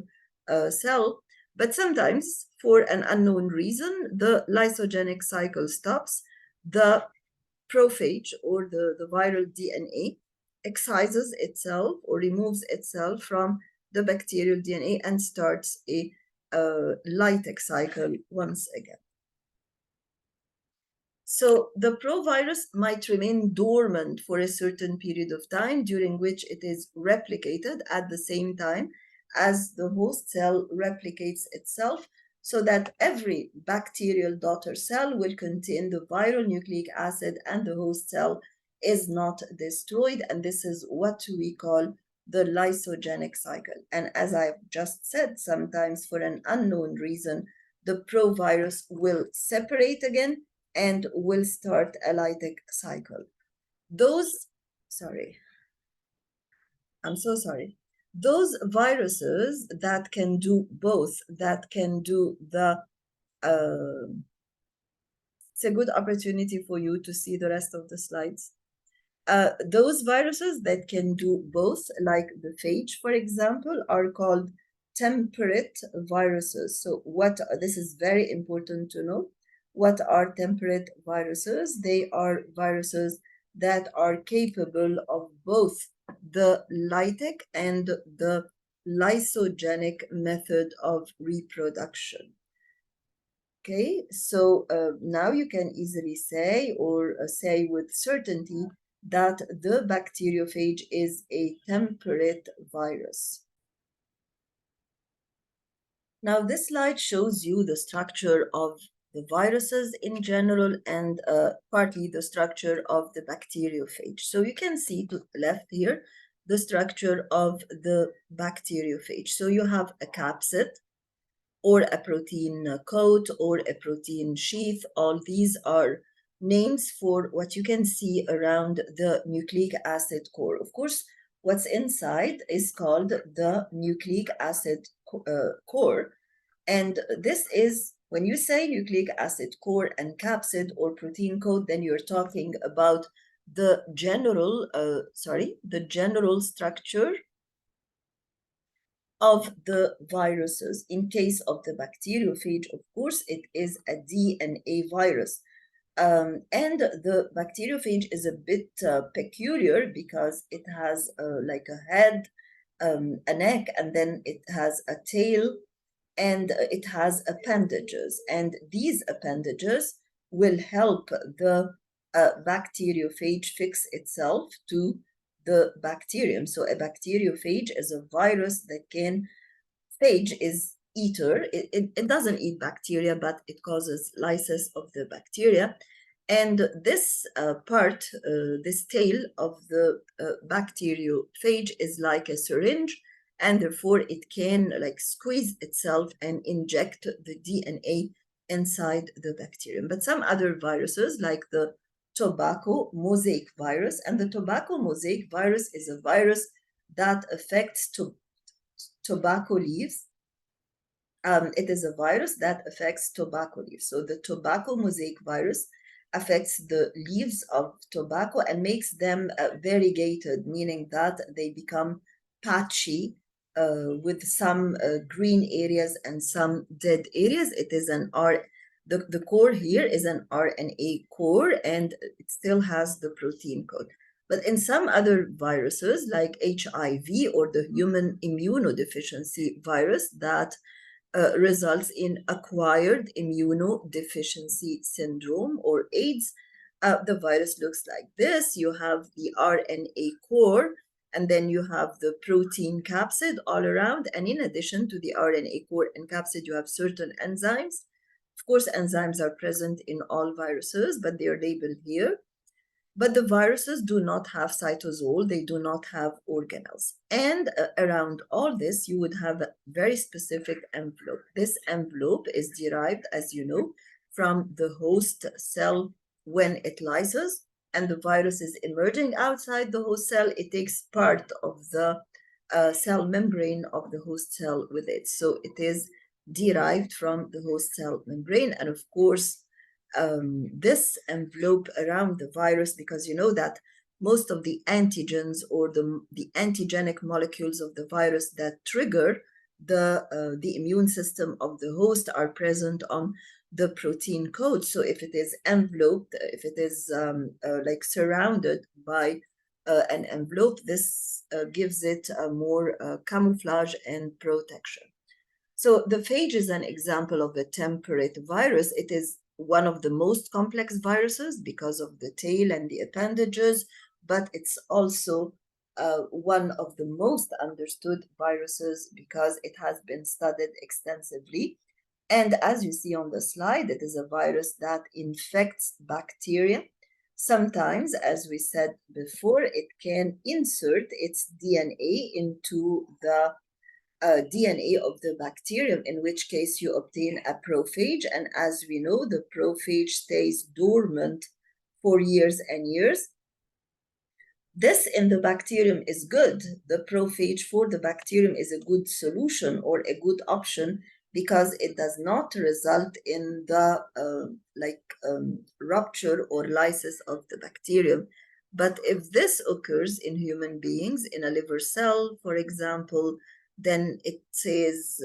cell, but sometimes, for an unknown reason, the lysogenic cycle stops. The prophage, or the viral DNA, excises itself or removes itself from the bacterial DNA and starts a lytic cycle once again. So the provirus might remain dormant for a certain period of time, during which it is replicated at the same time as the host cell replicates itself, so that every bacterial daughter cell will contain the viral nucleic acid and the host cell is not destroyed, and this is what we call the lysogenic cycle. And as I've just said, sometimes for an unknown reason, the provirus will separate again and will start a lytic cycle. Those viruses that can do both, that can do the it's a good opportunity for you to see the rest of the slides. Those viruses that can do both, like the phage, for example, are called temperate viruses. So this is very important to know. What are temperate viruses? They are viruses that are capable of both the lytic and the lysogenic method of reproduction. Okay, so now you can easily say, or say with certainty, that the bacteriophage is a temperate virus. Now, this slide shows you the structure of the viruses in general and partly the structure of the bacteriophage. So you can see to the left here the structure of the bacteriophage. So you have a capsid, or a protein coat, or a protein sheath. All these are names for what you can see around the nucleic acid core. Of course, what's inside is called the nucleic acid core. And this is, when you say nucleic acid core and capsid or protein coat, then you're talking about the general structure of the viruses. In case of the bacteriophage, of course, it is a DNA virus. And the bacteriophage is a bit peculiar because it has like a head, a neck, and then it has a tail, and it has appendages. And these appendages will help the bacteriophage fix itself to the bacterium. So a bacteriophage is a virus that can, phage is eater. It doesn't eat bacteria, but it causes lysis of the bacteria. And this this tail of the bacteriophage is like a syringe, and therefore it can like squeeze itself and inject the DNA inside the bacterium. But some other viruses, like the tobacco mosaic virus, and the tobacco mosaic virus is a virus that affects tobacco leaves. It is a virus that affects tobacco leaves. So the tobacco mosaic virus affects the leaves of tobacco and makes them variegated, meaning that they become patchy with some green areas and some dead areas. It is an the core here is an RNA core, and it still has the protein code. But in some other viruses, like HIV or the human immunodeficiency virus that results in acquired immunodeficiency syndrome or AIDS, the virus looks like this. You have the RNA core, and then you have the protein capsid all around. And in addition to the RNA core and capsid, you have certain enzymes. Of course, enzymes are present in all viruses, but they are labeled here. But the viruses do not have cytosol, they do not have organelles. And around all this, you would have a very specific envelope. This envelope is derived, as you know, from the host cell when it lyses, and the virus is emerging outside the host cell. It takes part of the cell membrane of the host cell with it. So it is derived from the host cell membrane. And of course, this envelope around the virus, because you know that most of the antigens or the antigenic molecules of the virus that trigger the immune system of the host are present on the protein code. So if it is enveloped, if it is like surrounded by an envelope, this gives it a more camouflage and protection. So the phage is an example of a temperate virus. It is one of the most complex viruses because of the tail and the appendages, but it's also one of the most understood viruses because it has been studied extensively. And as you see on the slide, it is a virus that infects bacteria. Sometimes, as we said before, it can insert its DNA into the DNA of the bacterium, in which case you obtain a prophage. And as we know, the prophage stays dormant for years and years. This in the bacterium is good. The prophage for the bacterium is a good solution or a good option because it does not result in the rupture or lysis of the bacterium. But if this occurs in human beings, in a liver cell, for example, then it says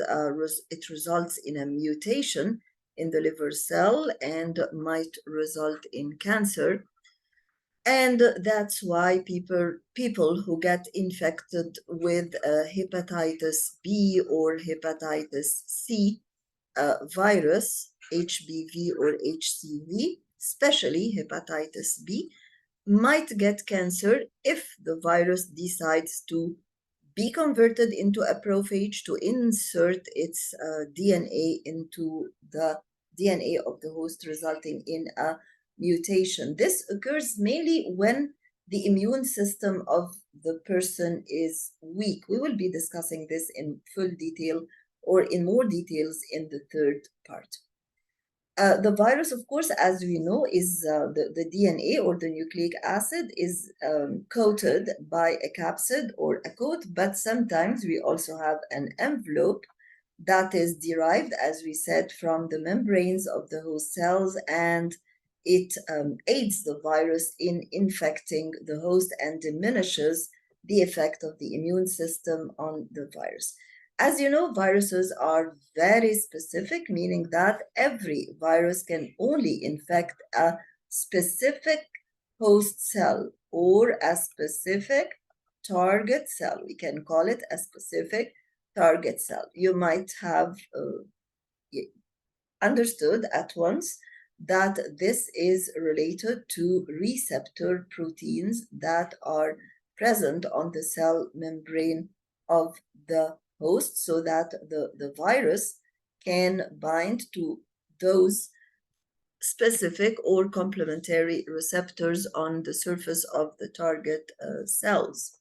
it results in a mutation in the liver cell and might result in cancer. And that's why people who get infected with hepatitis B or hepatitis C virus, HBV or HCV, especially hepatitis B, might get cancer if the virus decides to be converted into a prophage to insert its DNA into the DNA of the host, resulting in a mutation. This occurs mainly when the immune system of the person is weak. We will be discussing this in full detail or in more details in the third part. The virus, of course, as we know, is the DNA or the nucleic acid is coated by a capsid or a coat, but sometimes we also have an envelope that is derived, as we said, from the membranes of the host cells, and it aids the virus in infecting the host and diminishes the effect of the immune system on the virus. As you know, viruses are very specific, meaning that every virus can only infect a specific host cell or a specific target cell. We can call it a specific target cell. You might have understood at once that this is related to receptor proteins that are present on the cell membrane of the host so that the virus can bind to those specific or complementary receptors on the surface of the target cells.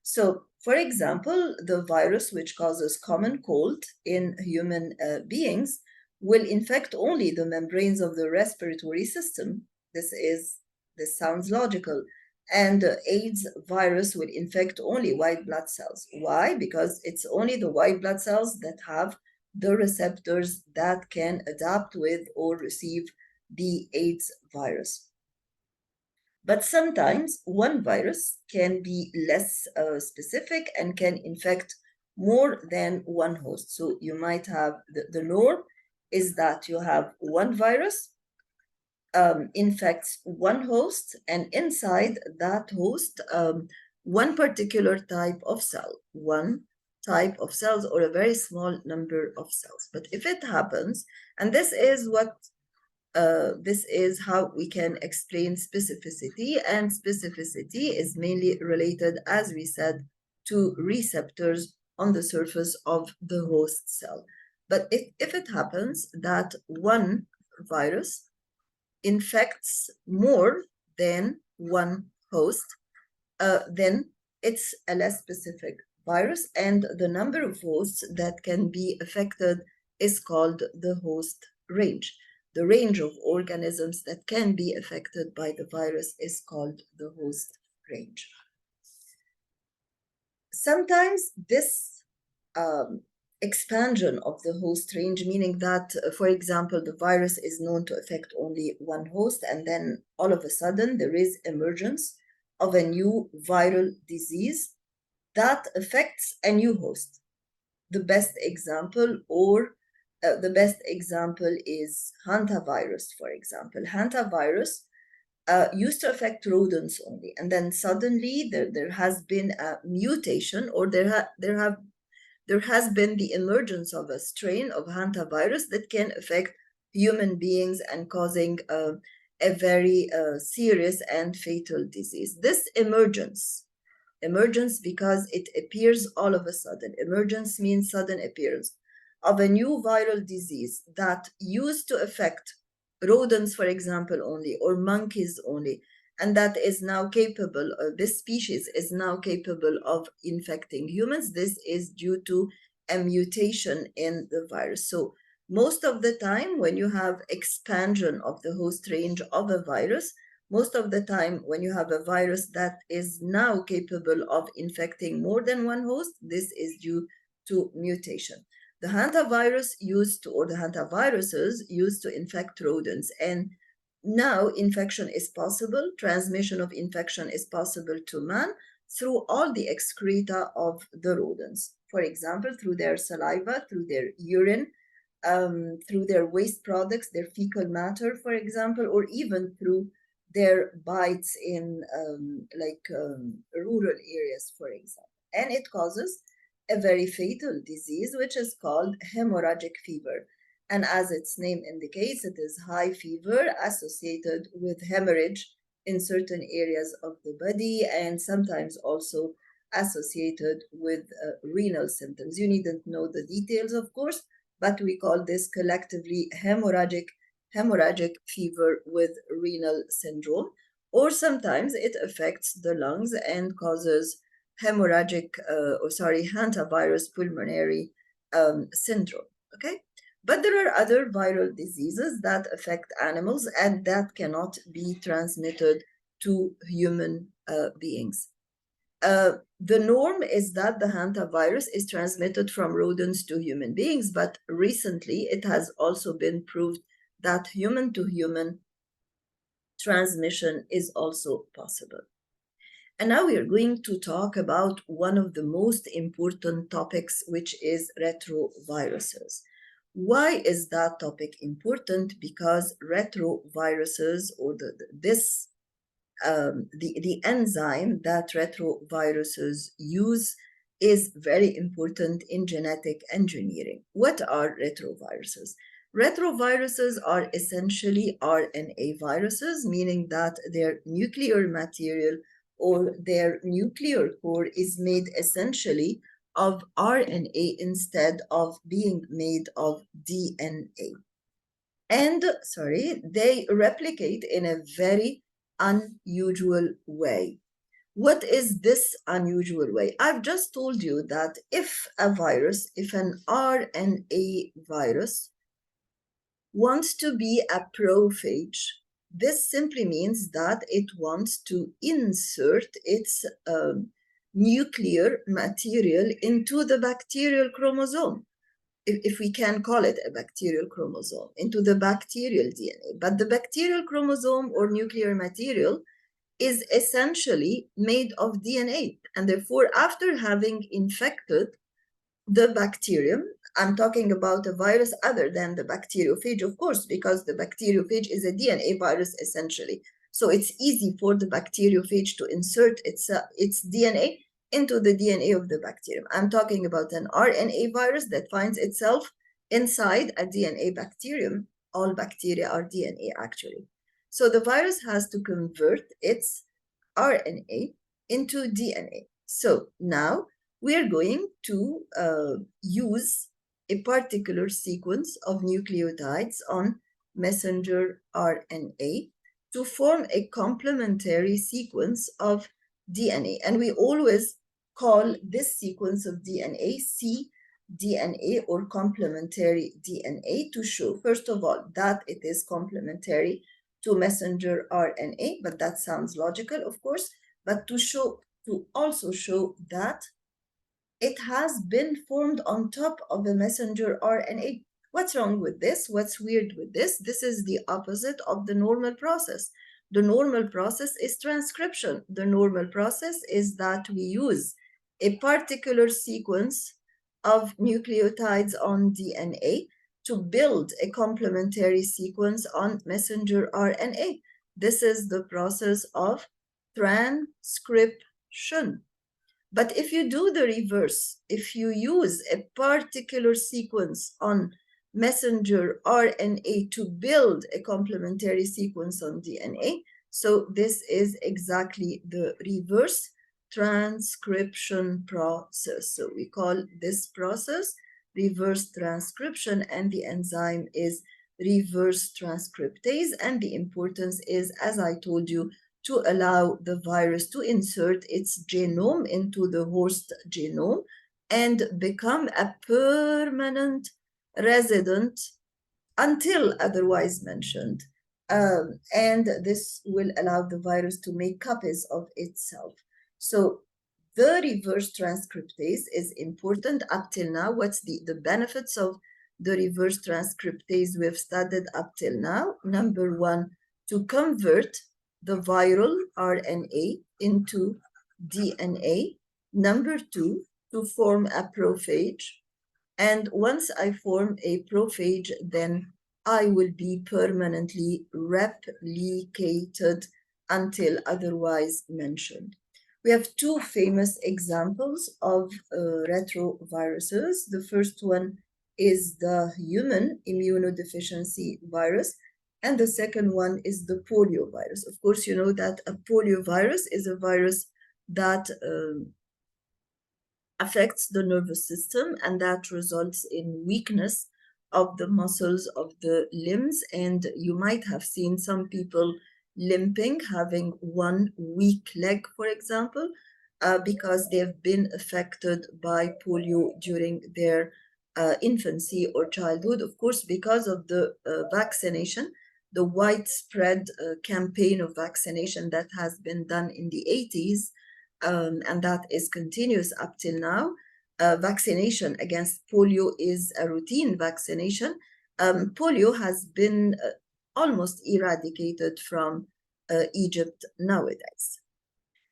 So, for example, the virus which causes common cold in human beings will infect only the membranes of the respiratory system. This sounds logical. And the AIDS virus will infect only white blood cells. Why? Because it's only the white blood cells that have the receptors that can adapt with or receive the AIDS virus. But sometimes one virus can be less specific and can infect more than one host. So you might have the norm is that you have one virus infects one host, and inside that host, one particular type of cell, one type of cells or a very small number of cells. But if it happens, and this is how we can explain specificity, and specificity is mainly related, as we said, to receptors on the surface of the host cell. But if it happens that one virus infects more than one host, then it's a less specific virus, and the number of hosts that can be affected is called the host range. The range of organisms that can be affected by the virus is called the host range. Sometimes this expansion of the host range, meaning that, for example, the virus is known to affect only one host, and then all of a sudden there is emergence of a new viral disease that affects a new host. The best example is hantavirus, for example. Hantavirus used to affect rodents only, and then suddenly there has been a mutation, or there has been the emergence of a strain of hantavirus that can affect human beings and causing a very serious and fatal disease. This emergence because it appears all of a sudden. Emergence means sudden appearance of a new viral disease that used to affect rodents, for example, only, or monkeys only, and that is now capable, this species is now capable of infecting humans. This is due to a mutation in the virus. So most of the time when you have expansion of the host range of a virus, most of the time when you have a virus that is now capable of infecting more than one host, this is due to mutation. The hantaviruses used to infect rodents, and now infection is possible, transmission of infection is possible to man through all the excreta of the rodents. For example, through their saliva, through their urine, through their waste products, their fecal matter, for example, or even through their bites in rural areas, for example. And it causes a very fatal disease, which is called hemorrhagic fever. And as its name indicates, it is high fever associated with hemorrhage in certain areas of the body, and sometimes also associated with renal symptoms. You needn't know the details, of course, but we call this collectively hemorrhagic fever with renal syndrome. Or sometimes it affects the lungs and causes hantavirus pulmonary syndrome. Okay, but there are other viral diseases that affect animals and that cannot be transmitted to human beings. The norm is that the hantavirus is transmitted from rodents to human beings, but recently it has also been proved that human-to-human transmission is also possible. And now we are going to talk about one of the most important topics, which is retroviruses. Why is that topic important? Because retroviruses, or the enzyme that retroviruses use, is very important in genetic engineering. What are retroviruses? Retroviruses are essentially RNA viruses, meaning that their nuclear material or their nuclear core is made essentially of RNA instead of being made of DNA. And, they replicate in a very unusual way. What is this unusual way? I've just told you that if an RNA virus wants to be a prophage, this simply means that it wants to insert its nuclear material into the bacterial chromosome, if we can call it a bacterial chromosome, into the bacterial DNA. But the bacterial chromosome or nuclear material is essentially made of DNA. And therefore, after having infected the bacterium, I'm talking about a virus other than the bacteriophage, of course, because the bacteriophage is a DNA virus essentially. So it's easy for the bacteriophage to insert its DNA into the DNA of the bacterium. I'm talking about an RNA virus that finds itself inside a DNA bacterium. All bacteria are DNA actually. So the virus has to convert its RNA into DNA. So now we are going to use a particular sequence of nucleotides on messenger RNA to form a complementary sequence of DNA. And we always call this sequence of DNA cDNA or complementary DNA to show, first of all, that it is complementary to messenger RNA, but that sounds logical, of course, but to also show that it has been formed on top of the messenger RNA. What's wrong with this? What's weird with this? This is the opposite of the normal process. The normal process is transcription. The normal process is that we use a particular sequence of nucleotides on DNA to build a complementary sequence on messenger RNA. This is the process of transcription. But if you do the reverse, if you use a particular sequence on messenger RNA to build a complementary sequence on DNA, so this is exactly the reverse transcription process. So we call this process reverse transcription, and the enzyme is reverse transcriptase. And the importance is, as I told you, to allow the virus to insert its genome into the host genome and become a permanent resident until otherwise mentioned. And this will allow the virus to make copies of itself. So the reverse transcriptase is important up till now. What's the benefits of the reverse transcriptase we've studied up till now? Number one, to convert the viral RNA into DNA. Number two, to form a prophage. And once I form a prophage, then I will be permanently replicated until otherwise mentioned. We have two famous examples of retroviruses. The first one is the human immunodeficiency virus, and the second one is the polio virus. Of course, you know that a polio virus is a virus that affects the nervous system, and that results in weakness of the muscles of the limbs. And you might have seen some people limping, having one weak leg, for example, because they've been affected by polio during their infancy or childhood. Of course, because of the vaccination, the widespread campaign of vaccination that has been done in the 80s, and that is continuous up till now. Vaccination against polio is a routine vaccination. Polio has been almost eradicated from Egypt nowadays.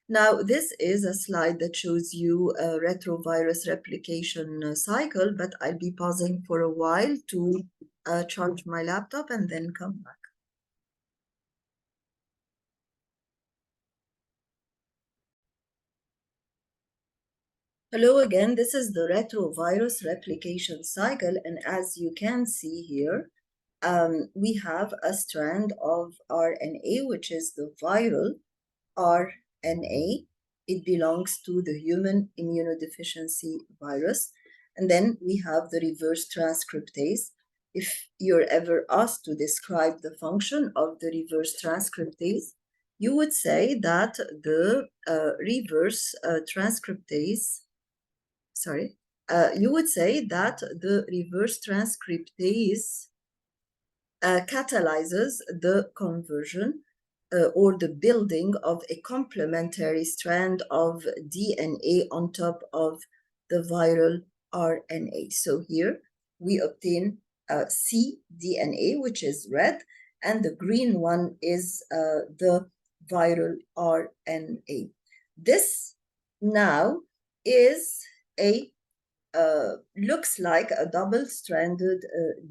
Now, this is a slide that shows you a retrovirus replication cycle, but I'll be pausing for a while to charge my laptop and then come back. Hello again, this is the retrovirus replication cycle, and as you can see here, we have a strand of RNA, which is the viral RNA. It belongs to the human immunodeficiency virus. And then we have the reverse transcriptase. If you're ever asked to describe the function of the reverse transcriptase, you would say that the reverse transcriptase, you would say that the reverse transcriptase catalyzes the conversion or the building of a complementary strand of DNA on top of the viral RNA. So here we obtain cDNA, which is red, and the green one is the viral RNA. This now is a looks like a double-stranded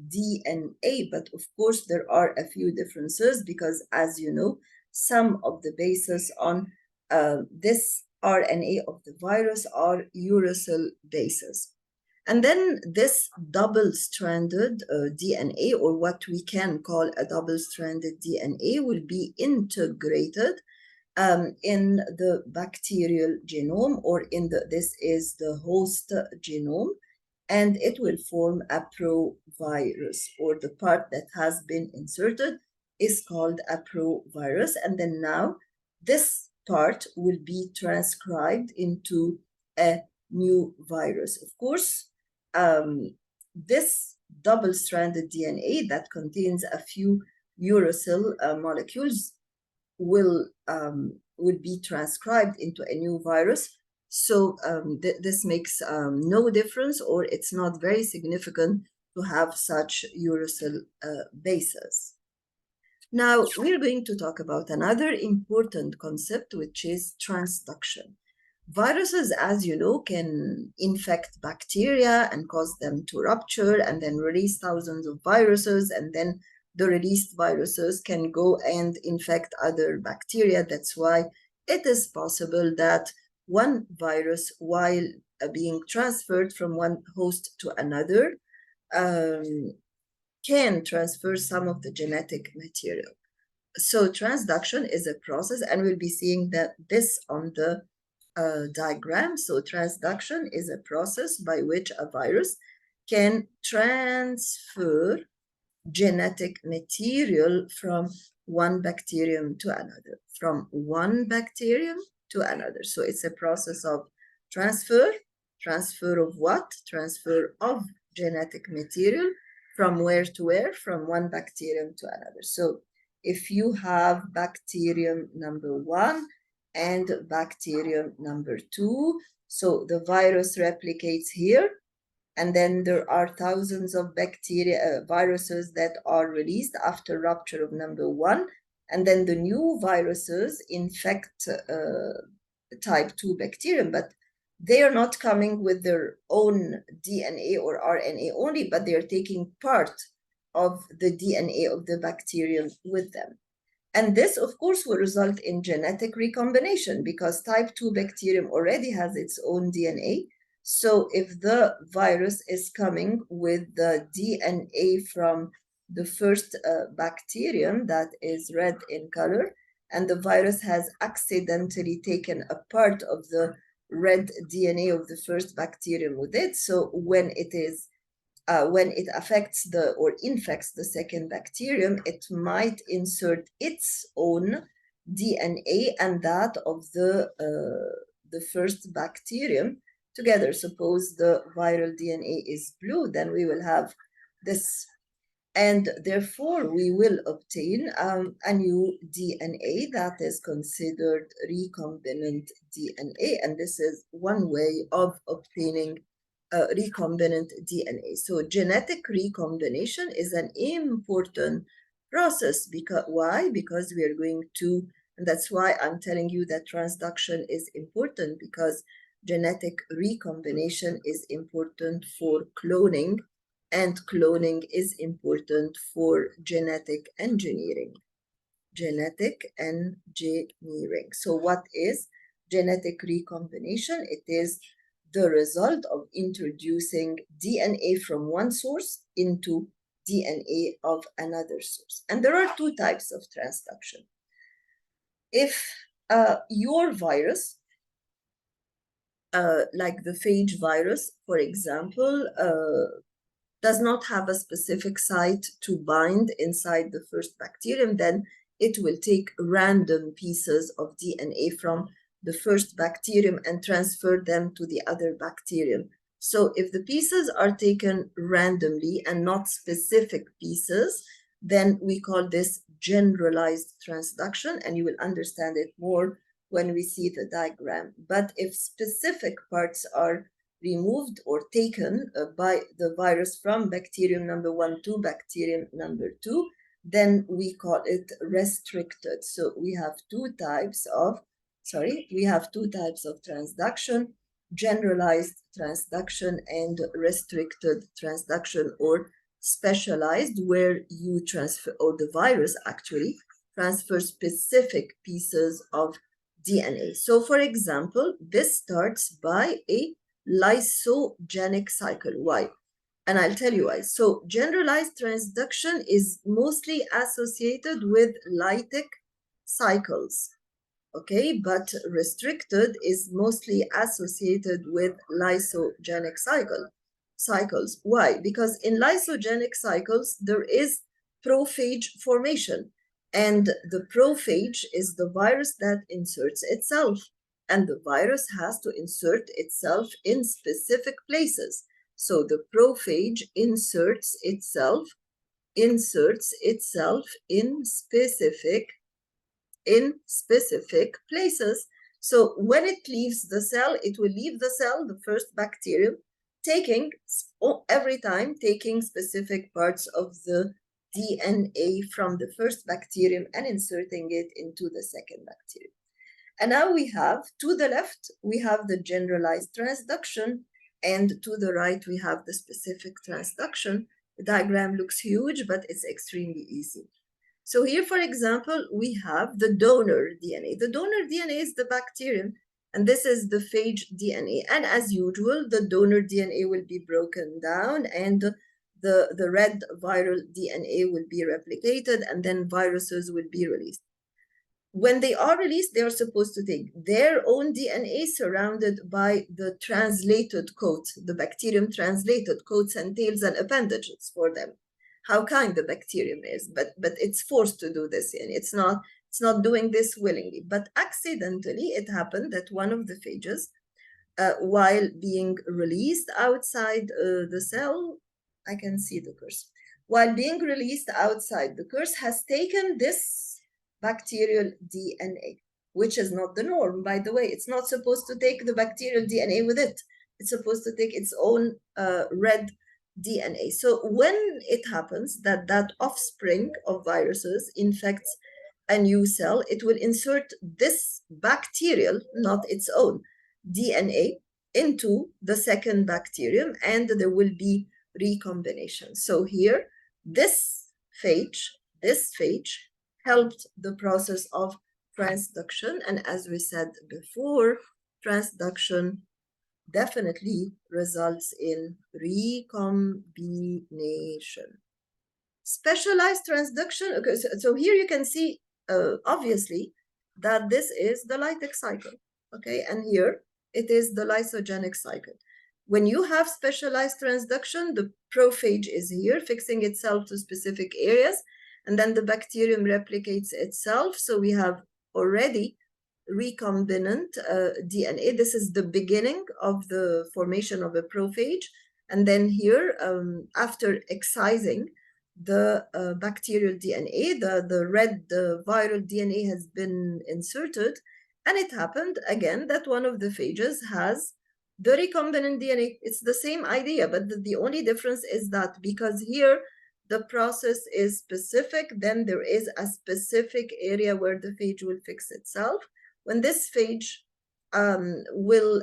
DNA, but of course there are a few differences because, as you know, some of the bases on this RNA of the virus are uracil bases. And then this double-stranded DNA, or what we can call a double-stranded DNA, will be integrated in the bacterial genome, or this is the host genome, and it will form a provirus, or the part that has been inserted is called a provirus. And then now this part will be transcribed into a new virus. Of course, this double-stranded DNA that contains a few uracil molecules will be transcribed into a new virus. So this makes no difference, or it's not very significant to have such uracil bases. Now we're going to talk about another important concept, which is transduction. Viruses, as you know, can infect bacteria and cause them to rupture and then release thousands of viruses, and then the released viruses can go and infect other bacteria. That's why it is possible that one virus, while being transferred from one host to another, can transfer some of the genetic material. So transduction is a process, and we'll be seeing this on the diagram. So transduction is a process by which a virus can transfer genetic material from one bacterium to another, So it's a process of transfer of what? Transfer of genetic material from where to where? From one bacterium to another. So if you have bacterium number 1 and bacterium number 2, so the virus replicates here, and then there are thousands of viruses that are released after rupture of number 1, and then the new viruses infect type 2 bacterium, but they are not coming with their own DNA or RNA only, but they are taking part of the DNA of the bacterium with them. And this, of course, will result in genetic recombination because type 2 bacterium already has its own DNA. So if the virus is coming with the DNA from the first bacterium that is red in color, and the virus has accidentally taken a part of the red DNA of the first bacterium with it, so when it affects or infects the second bacterium, it might insert its own DNA and that of the first bacterium together. Suppose the viral DNA is blue, then we will have this, and therefore we will obtain a new DNA that is considered recombinant DNA, and this is one way of obtaining recombinant DNA. So genetic recombination is an important process. Why? Because we are going to And that's why I'm telling you that transduction is important, because genetic recombination is important for cloning, and cloning is important for genetic engineering. Genetic engineering. So what is genetic recombination? It is the result of introducing DNA from one source into DNA of another source. And there are two types of transduction. If your virus, like the phage virus, for example, does not have a specific site to bind inside the first bacterium, then it will take random pieces of DNA from the first bacterium and transfer them to the other bacterium. So if the pieces are taken randomly and not specific pieces, then we call this generalized transduction, and you will understand it more when we see the diagram. But if specific parts are removed or taken by the virus from bacterium number 1 to bacterium number 2, then we call it restricted. So we have two types of transduction: generalized transduction and restricted transduction, or specialized, where you transfer, or the virus actually transfers specific pieces of DNA. So for example, this starts by a lysogenic cycle. Why? And I'll tell you why. So generalized transduction is mostly associated with lytic cycles, okay? But restricted is mostly associated with lysogenic cycles. Why? Because in lysogenic cycles, there is prophage formation. And the prophage is the virus that inserts itself. And the virus has to insert itself in specific places. So the prophage inserts itself in specific places. So when it leaves the cell, it will leave the cell, the first bacterium, every time taking specific parts of the DNA from the first bacterium and inserting it into the second bacterium. And now we have, to the left, we have the generalized transduction, and to the right, we have the specific transduction. The diagram looks huge, but it's extremely easy. So here, for example, we have the donor DNA. The donor DNA is the bacterium, and this is the phage DNA. And as usual, the donor DNA will be broken down, and the red viral DNA will be replicated, and then viruses will be released. When they are released, they are supposed to take their own DNA surrounded by the translated coat. The bacterium translated coats and tails and appendages for them. How kind the bacterium is, but it's forced to do this, and it's not doing this willingly. But accidentally, it happened that one of the phages, while being released outside the cell, I can see the curse. While being released outside the curse, has taken this bacterial DNA, which is not the norm, by the way. It's not supposed to take the bacterial DNA with it. It's supposed to take its own red DNA. So when it happens that that offspring of viruses infects a new cell, it will insert this bacterial, not its own, DNA into the second bacterium, and there will be recombination. So here, this phage helped the process of transduction. And as we said before, transduction definitely results in recombination. Specialized transduction, okay, so here you can see, obviously, that this is the Lytic cycle, okay? And here, it is the lysogenic cycle. When you have specialized transduction, the prophage is here, fixing itself to specific areas, and then the bacterium replicates itself. So we have already recombinant DNA. This is the beginning of the formation of a prophage. And then here, after excising the bacterial DNA, the red viral DNA has been inserted, and it happened again that one of the phages has the recombinant DNA. It's the same idea, but the only difference is that because here the process is specific, then there is a specific area where the phage will fix itself. When this phage will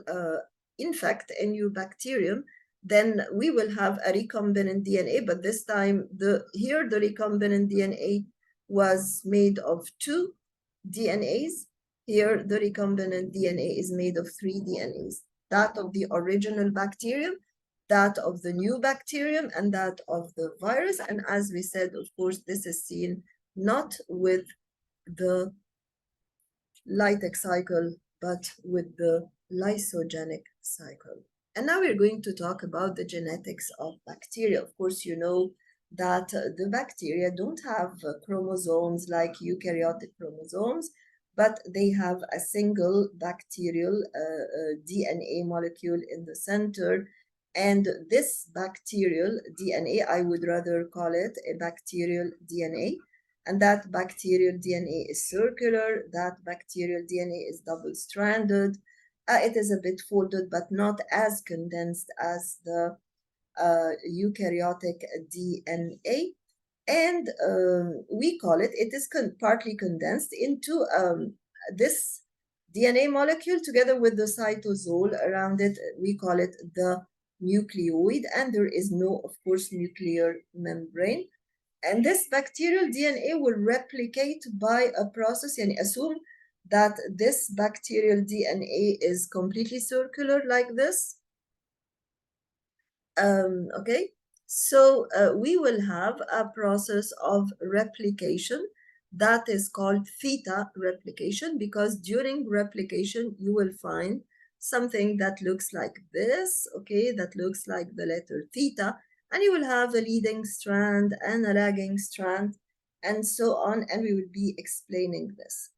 infect a new bacterium, then we will have a recombinant DNA, but this time here the recombinant DNA was made of 2 DNAs. Here the recombinant DNA is made of 3 DNAs, that of the original bacterium, that of the new bacterium, and that of the virus. And as we said, of course, this is seen not with the Lytic cycle, but with the Lysogenic cycle. And now we're going to talk about the genetics of bacteria. Of course, you know that the bacteria don't have chromosomes like eukaryotic chromosomes, but they have a single bacterial DNA molecule in the center. And this bacterial DNA, I would rather call it a bacterial DNA. And that bacterial DNA is circular. That bacterial DNA is double-stranded. It is a bit folded, but not as condensed as the eukaryotic DNA. And we call it is partly condensed into this DNA molecule together with the cytosol around it. We call it the nucleoid, and there is no, of course, nuclear membrane. And this bacterial DNA will replicate by a process, and assume that this bacterial DNA is completely circular like this. Okay, so we will have a process of replication that is called theta replication, because during replication you will find something that looks like this, okay, that looks like the letter theta, and you will have a leading strand and a lagging strand and so on, and we will be explaining this.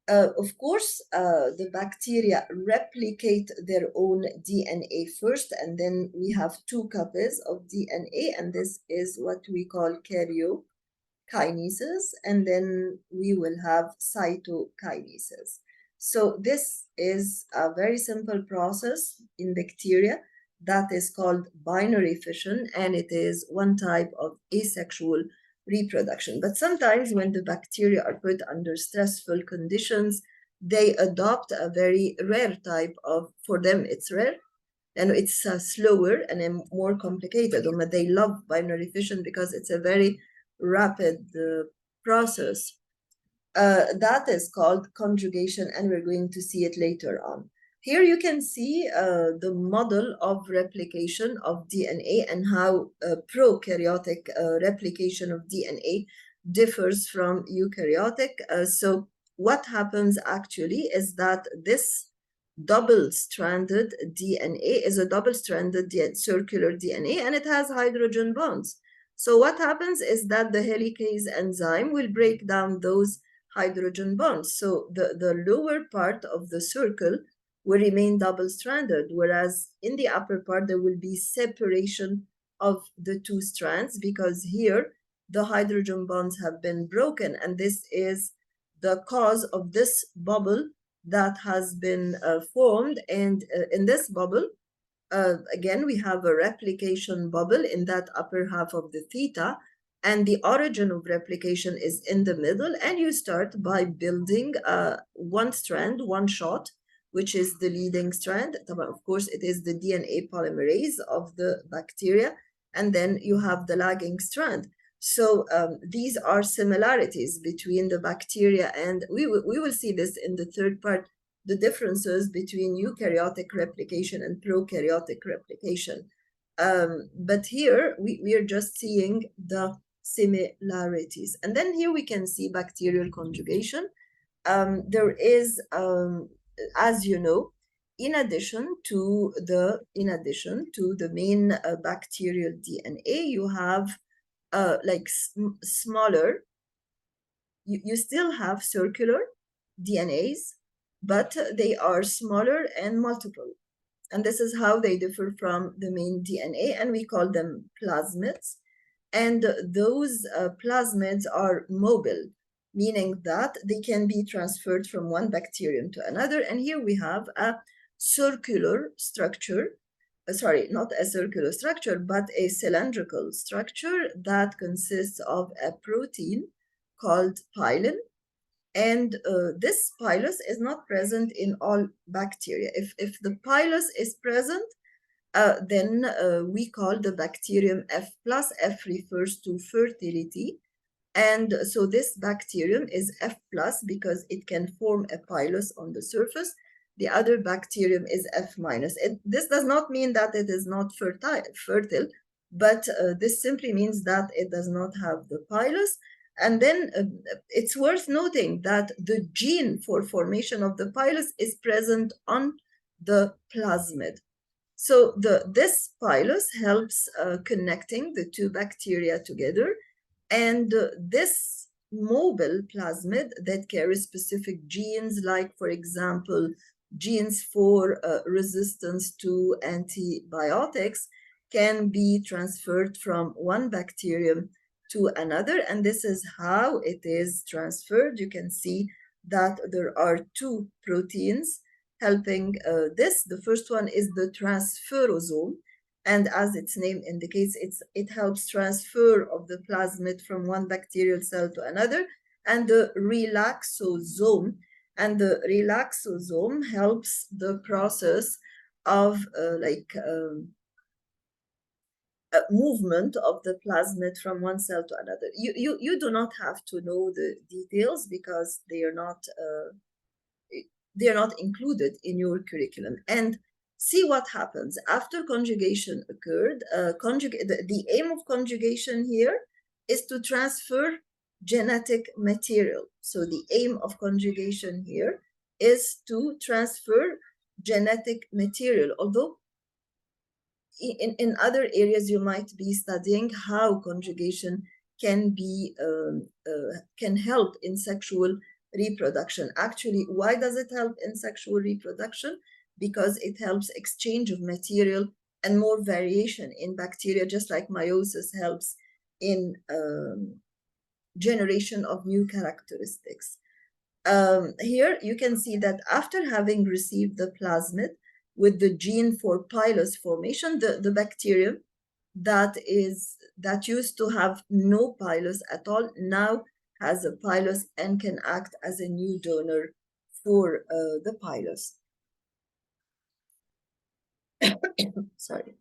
Of course, the bacteria replicate their own DNA first, and then we have 2 copies of DNA, and this is what we call karyokinesis, and then we will have cytokinesis. So this is a very simple process in bacteria that is called binary fission, and it is one type of asexual reproduction. But sometimes when the bacteria are put under stressful conditions, they adopt a very rare type of, for them it's rare, and it's slower and more complicated. But they love binary fission because it's a very rapid process. That is called conjugation, and we're going to see it later on. Here you can see the model of replication of DNA and how prokaryotic replication of DNA differs from eukaryotic. So what happens actually is that this double-stranded DNA is a double-stranded circular DNA, and it has hydrogen bonds. So what happens is that the helicase enzyme will break down those hydrogen bonds. So the lower part of the circle will remain double-stranded, whereas in the upper part there will be separation of the 2 strands, because here the hydrogen bonds have been broken, and this is the cause of this bubble that has been formed. And in this bubble, again, we have a replication bubble in that upper half of the theta, and the origin of replication is in the middle, and you start by building one strand, one shot, which is the leading strand. Of course, it is the DNA polymerase of the bacteria, and then you have the lagging strand. So these are similarities between the bacteria, and we will see this in the third part, the differences between eukaryotic replication and prokaryotic replication. But here we are just seeing the similarities. And then here we can see bacterial conjugation. There is, as you know, in addition to the main bacterial DNA, you have like smaller, you still have circular DNAs, but they are smaller and multiple. And this is how they differ from the main DNA, and we call them plasmids. And those plasmids are mobile, meaning that they can be transferred from one bacterium to another. And here we have a circular structure sorry, not a circular structure, but a cylindrical structure that consists of a protein called pilin. And this pilus is not present in all bacteria. If the pilus is present, then we call the bacterium F+. F refers to fertility. And so this bacterium is F+ because it can form a pilus on the surface. The other bacterium is F-. This does not mean that it is not fertile, but this simply means that it does not have the pilus. And then it's worth noting that the gene for formation of the pilus is present on the plasmid. So this pilus helps connecting the two bacteria together, and this mobile plasmid that carries specific genes, like, for example, genes for resistance to antibiotics, can be transferred from one bacterium to another. And this is how it is transferred. You can see that there are two proteins helping this. The first one is the transferosome, and as its name indicates, it helps transfer of the plasmid from one bacterial cell to another, and the relaxosome. And the relaxosome helps the process of movement of the plasmid from one cell to another. You do not have to know the details because they are not included in your curriculum. And see what happens after conjugation occurred. The aim of conjugation here is to transfer genetic material. So the aim of conjugation here is to transfer genetic material, although in other areas you might be studying how conjugation can help in sexual reproduction. Actually, why does it help in sexual reproduction? Because it helps exchange of material and more variation in bacteria, just like meiosis helps in generation of new characteristics. Here you can see that after having received the plasmid with the gene for pilus formation, the bacterium that used to have no pilus at all now has a pilus and can act as a new donor for the pilus. Sorry.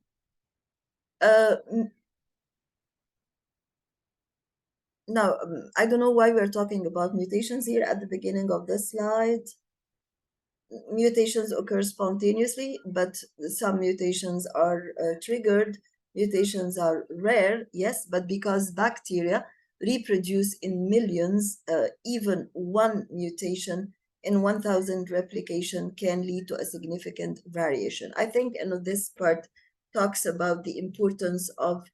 Now, I don't know why we're talking about mutations here at the beginning of this slide. Mutations occur spontaneously, but some mutations are triggered. Mutations are rare, yes, but because bacteria reproduce in millions, even one mutation in 1,000 replication can lead to a significant variation. I think this part talks about the importance of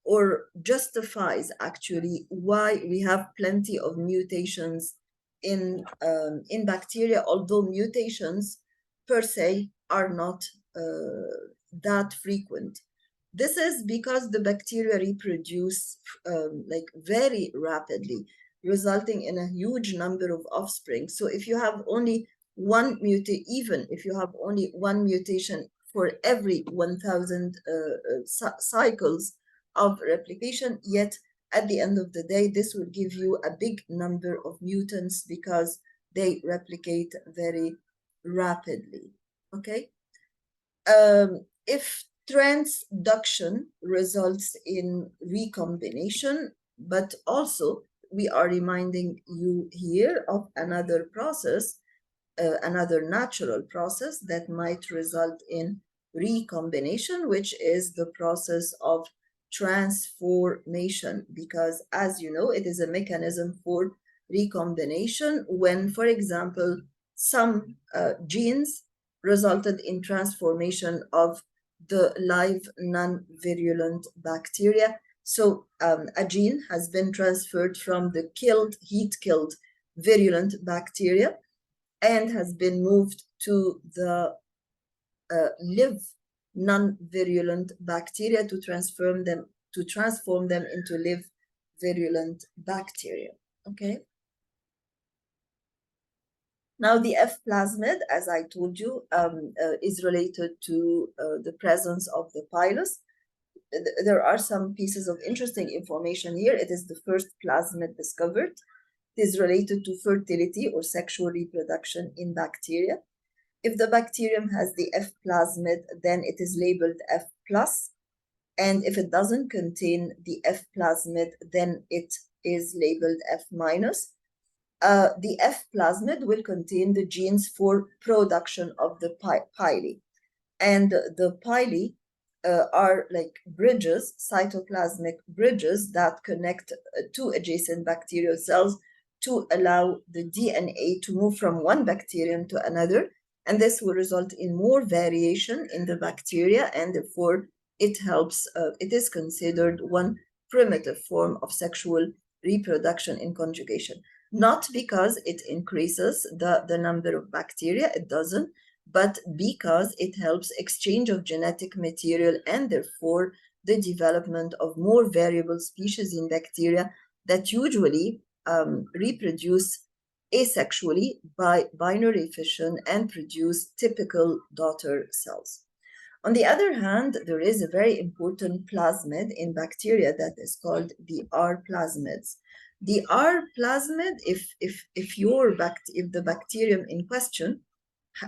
or justifies actually why we have plenty of mutations in bacteria, although mutations per se are not that frequent. This is because the bacteria reproduce very rapidly, resulting in a huge number of offspring. So if you have only one mutation, even if you have only one mutation for every 1,000 cycles of replication, yet at the end of the day, this will give you a big number of mutants because they replicate very rapidly, okay? If transduction results in recombination, but also we are reminding you here of another process, another natural process that might result in recombination, which is the process of transformation, because as you know, it is a mechanism for recombination when, for example, some genes resulted in transformation of the live non-virulent bacteria. So a gene has been transferred from the heat-killed virulent bacteria and has been moved to the live non-virulent bacteria to transform them into live virulent bacteria. Okay. Now, the F plasmid, as I told you, is related to the presence of the pilus. There are some pieces of interesting information here. It is the first plasmid discovered. It is related to fertility or sexual reproduction in bacteria. If the bacterium has the F plasmid, then it is labeled F plus. And if it doesn't contain the F plasmid, then it is labeled F minus. The F plasmid will contain the genes for production of the pili. And the pili are like bridges, cytoplasmic bridges that connect two adjacent bacterial cells to allow the DNA to move from one bacterium to another. And this will result in more variation in the bacteria, and therefore it helps, it is considered one primitive form of sexual reproduction in conjugation. Not because it increases the number of bacteria, it doesn't, but because it helps exchange of genetic material and therefore the development of more variable species in bacteria that usually reproduce asexually by binary fission and produce typical daughter cells. On the other hand, there is a very important plasmid in bacteria that is called the R plasmids. The R plasmid, if the bacterium in question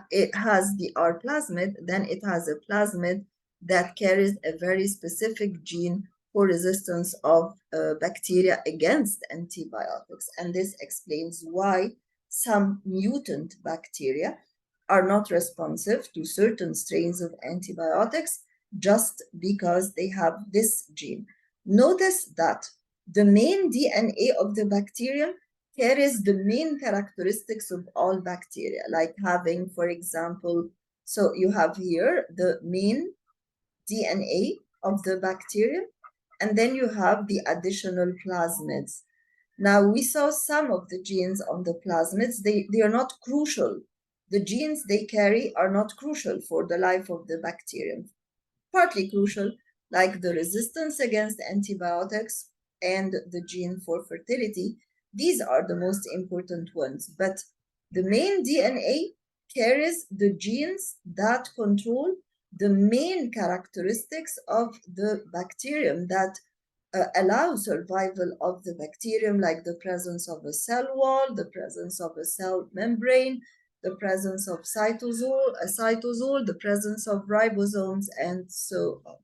it has the R plasmid, then it has a plasmid that carries a very specific gene for resistance of bacteria against antibiotics. And this explains why some mutant bacteria are not responsive to certain strains of antibiotics just because they have this gene. Notice that the main DNA of the bacterium carries the main characteristics of all bacteria, like having, for example, so you have here the main DNA of the bacterium, and then you have the additional plasmids. Now, we saw some of the genes on the plasmids. They are not crucial. The genes they carry are not crucial for the life of the bacterium. Partly crucial, like the resistance against antibiotics and the gene for fertility. These are the most important ones. But the main DNA carries the genes that control the main characteristics of the bacterium that allow survival of the bacterium, like the presence of a cell wall, the presence of a cell membrane, the presence of cytosol, the presence of ribosomes, and so on.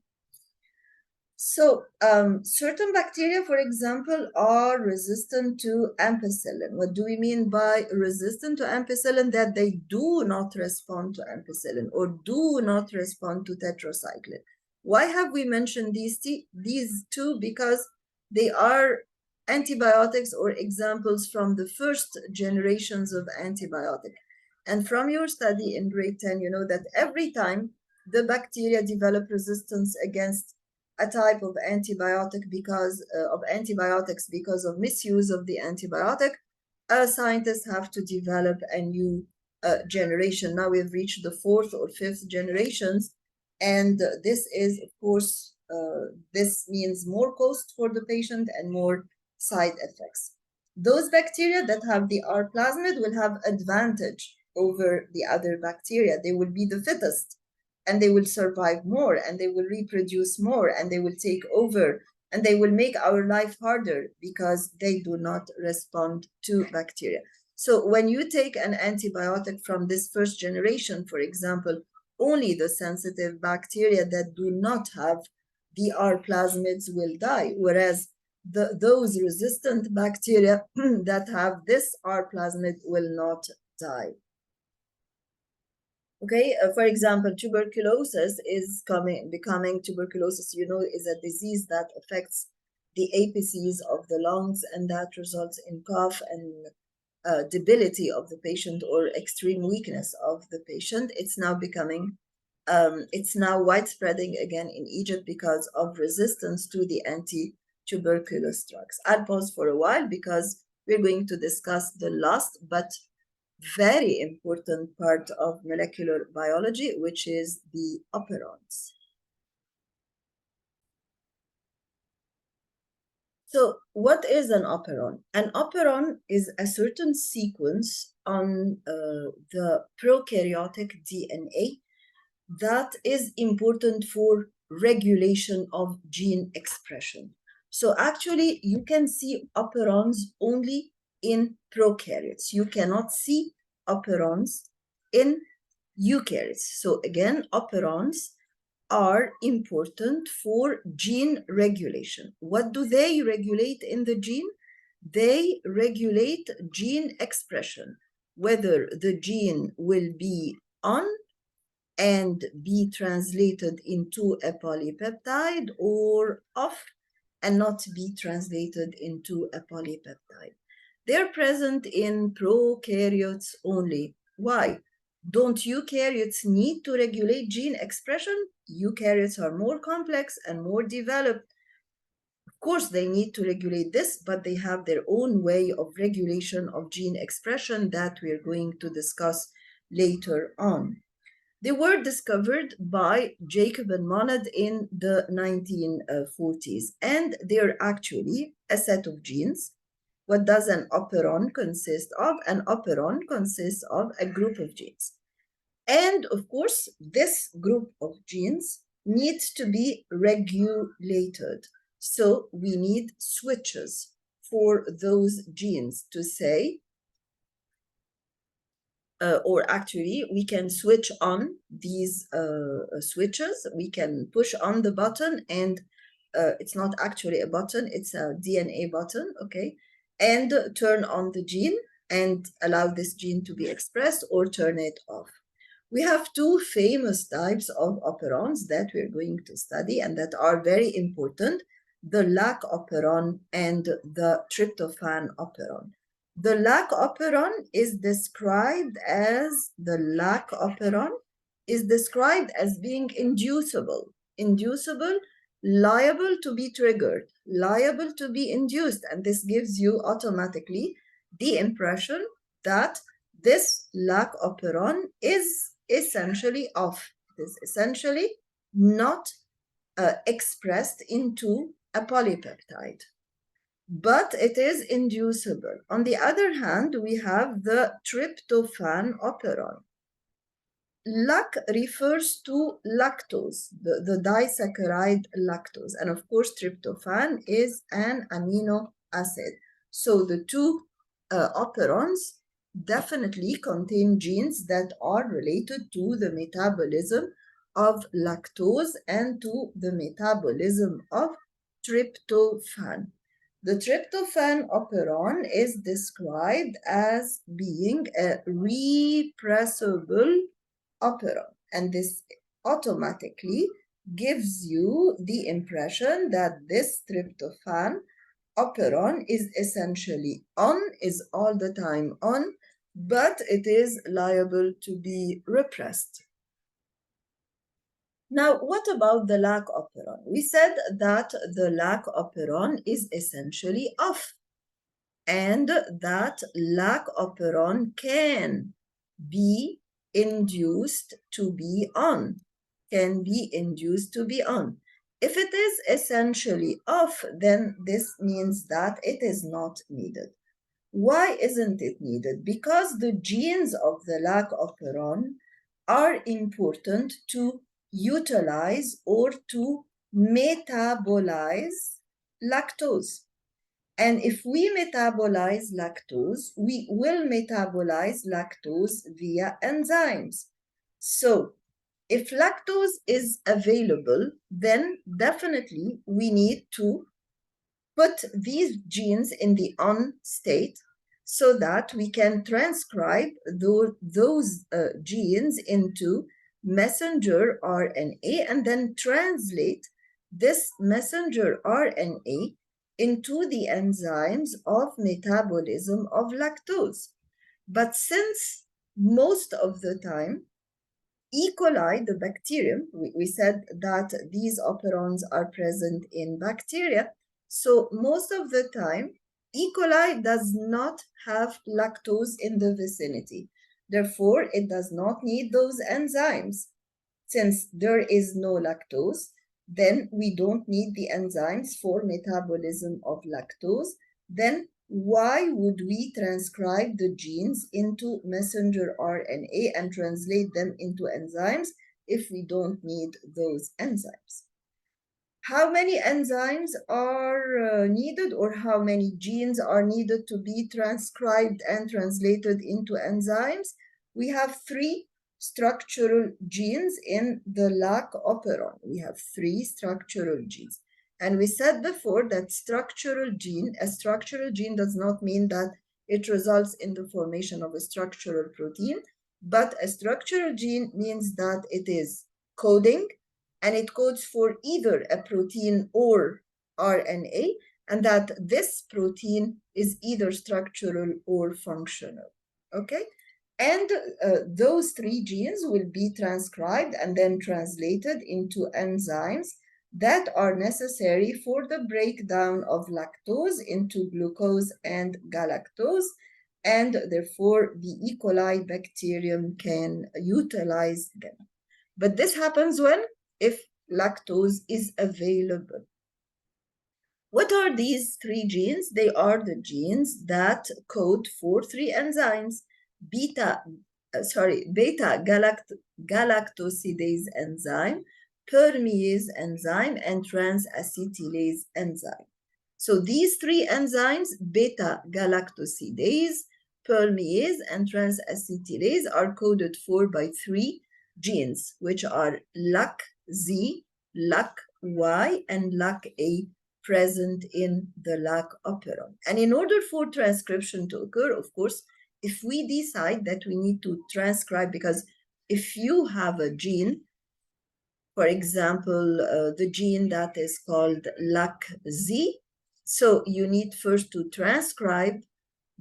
So certain bacteria, for example, are resistant to ampicillin. What do we mean by resistant to ampicillin? That they do not respond to ampicillin or do not respond to tetracycline. Why have we mentioned these two? Because they are antibiotics or examples from the first generations of antibiotic. And from your study in grade 10, you know that every time the bacteria develop resistance against a type of antibiotic because of antibiotics because of misuse of the antibiotic, scientists have to develop a new generation. Now we've reached the fourth or fifth generations, and this is, of course, this means more cost for the patient and more side effects. Those bacteria that have the R plasmid will have advantage over the other bacteria. They will be the fittest, and they will survive more, and they will reproduce more, and they will take over, and they will make our life harder because they do not respond to bacteria. So when you take an antibiotic from this first generation, for example, only the sensitive bacteria that do not have the R plasmids will die, whereas those resistant bacteria that have this R plasmid will not die. Okay, for example, tuberculosis is becoming tuberculosis, you know, is a disease that affects the apices of the lungs, and that results in cough and debility of the patient or extreme weakness of the patient. It's now widespreading again in Egypt because of resistance to the anti-tuberculous drugs. I'll pause for a while because we're going to discuss the last but very important part of molecular biology, which is the operons. So what is an operon? An operon is a certain sequence on the prokaryotic DNA that is important for regulation of gene expression. So actually, you can see operons only in prokaryotes. You cannot see operons in eukaryotes. So again, operons are important for gene regulation. What do they regulate in the gene? They regulate gene expression, whether the gene will be on and be translated into a polypeptide or off and not be translated into a polypeptide. They're present in prokaryotes only. Why? Don't eukaryotes need to regulate gene expression? Eukaryotes are more complex and more developed. Of course, they need to regulate this, but they have their own way of regulation of gene expression that we're going to discuss later on. They were discovered by Jacob and Monod in the 1940s, and they're actually a set of genes. What does an operon consist of? An operon consists of a group of genes. And of course, this group of genes needs to be regulated. So we need switches for those genes to say, or actually we can switch on these switches. We can push on the button and it's not actually a button, it's a DNA button, okay? And turn on the gene and allow this gene to be expressed or turn it off. We have two famous types of operons that we're going to study and that are very important, the lac operon and the tryptophan operon. The lac operon is described as being inducible, liable to be triggered, liable to be induced, and this gives you automatically the impression that this lac operon is essentially off. It is essentially not expressed into a polypeptide, but it is inducible. On the other hand, we have the tryptophan operon. Lac refers to lactose, the disaccharide lactose, and of course tryptophan is an amino acid. So the two operons definitely contain genes that are related to the metabolism of lactose and to the metabolism of tryptophan. The tryptophan operon is described as being a repressible operon, and this automatically gives you the impression that this tryptophan operon is essentially on, is all the time on, but it is liable to be repressed. Now, what about the lac operon? We said that the lac operon is essentially off, and that lac operon can be induced to be on, If it is essentially off, then this means that it is not needed. Why isn't it needed? Because the genes of the lac operon are important to utilize or to metabolize lactose. And if we metabolize lactose, we will metabolize lactose via enzymes. So if lactose is available, then definitely we need to put these genes in the on state so that we can transcribe those genes into messenger RNA and then translate this messenger RNA into the enzymes of metabolism of lactose. But since most of the time, E. coli, the bacterium, we said that these operons are present in bacteria, so most of the time, E. coli does not have lactose in the vicinity. Therefore, it does not need those enzymes. Since there is no lactose, then we don't need the enzymes for metabolism of lactose. Then why would we transcribe the genes into messenger RNA and translate them into enzymes if we don't need those enzymes? How many enzymes are needed, or how many genes are needed to be transcribed and translated into enzymes? We have 3 structural genes in the lac operon. We have 3 structural genes. And we said before that a structural gene does not mean that it results in the formation of a structural protein, but a structural gene means that it is coding, and it codes for either a protein or RNA, and that this protein is either structural or functional, okay? And those 3 genes will be transcribed and then translated into enzymes that are necessary for the breakdown of lactose into glucose and galactose, and therefore the E. coli bacterium can utilize them. But this happens when? If lactose is available. What are these 3 genes? They are the genes that code for 3 enzymes: beta galactosidase enzyme, permease enzyme, and trans-acetylase enzyme. So these 3 enzymes, beta galactosidase, permease, and trans-acetylase, are coded for by 3 genes, which are LAC-Z, LAC-Y, and LAC-A, present in the lac operon. And in order for transcription to occur, of course, if we decide that we need to transcribe, because if you have a gene, for example, the gene that is called LAC-Z, so you need first to transcribe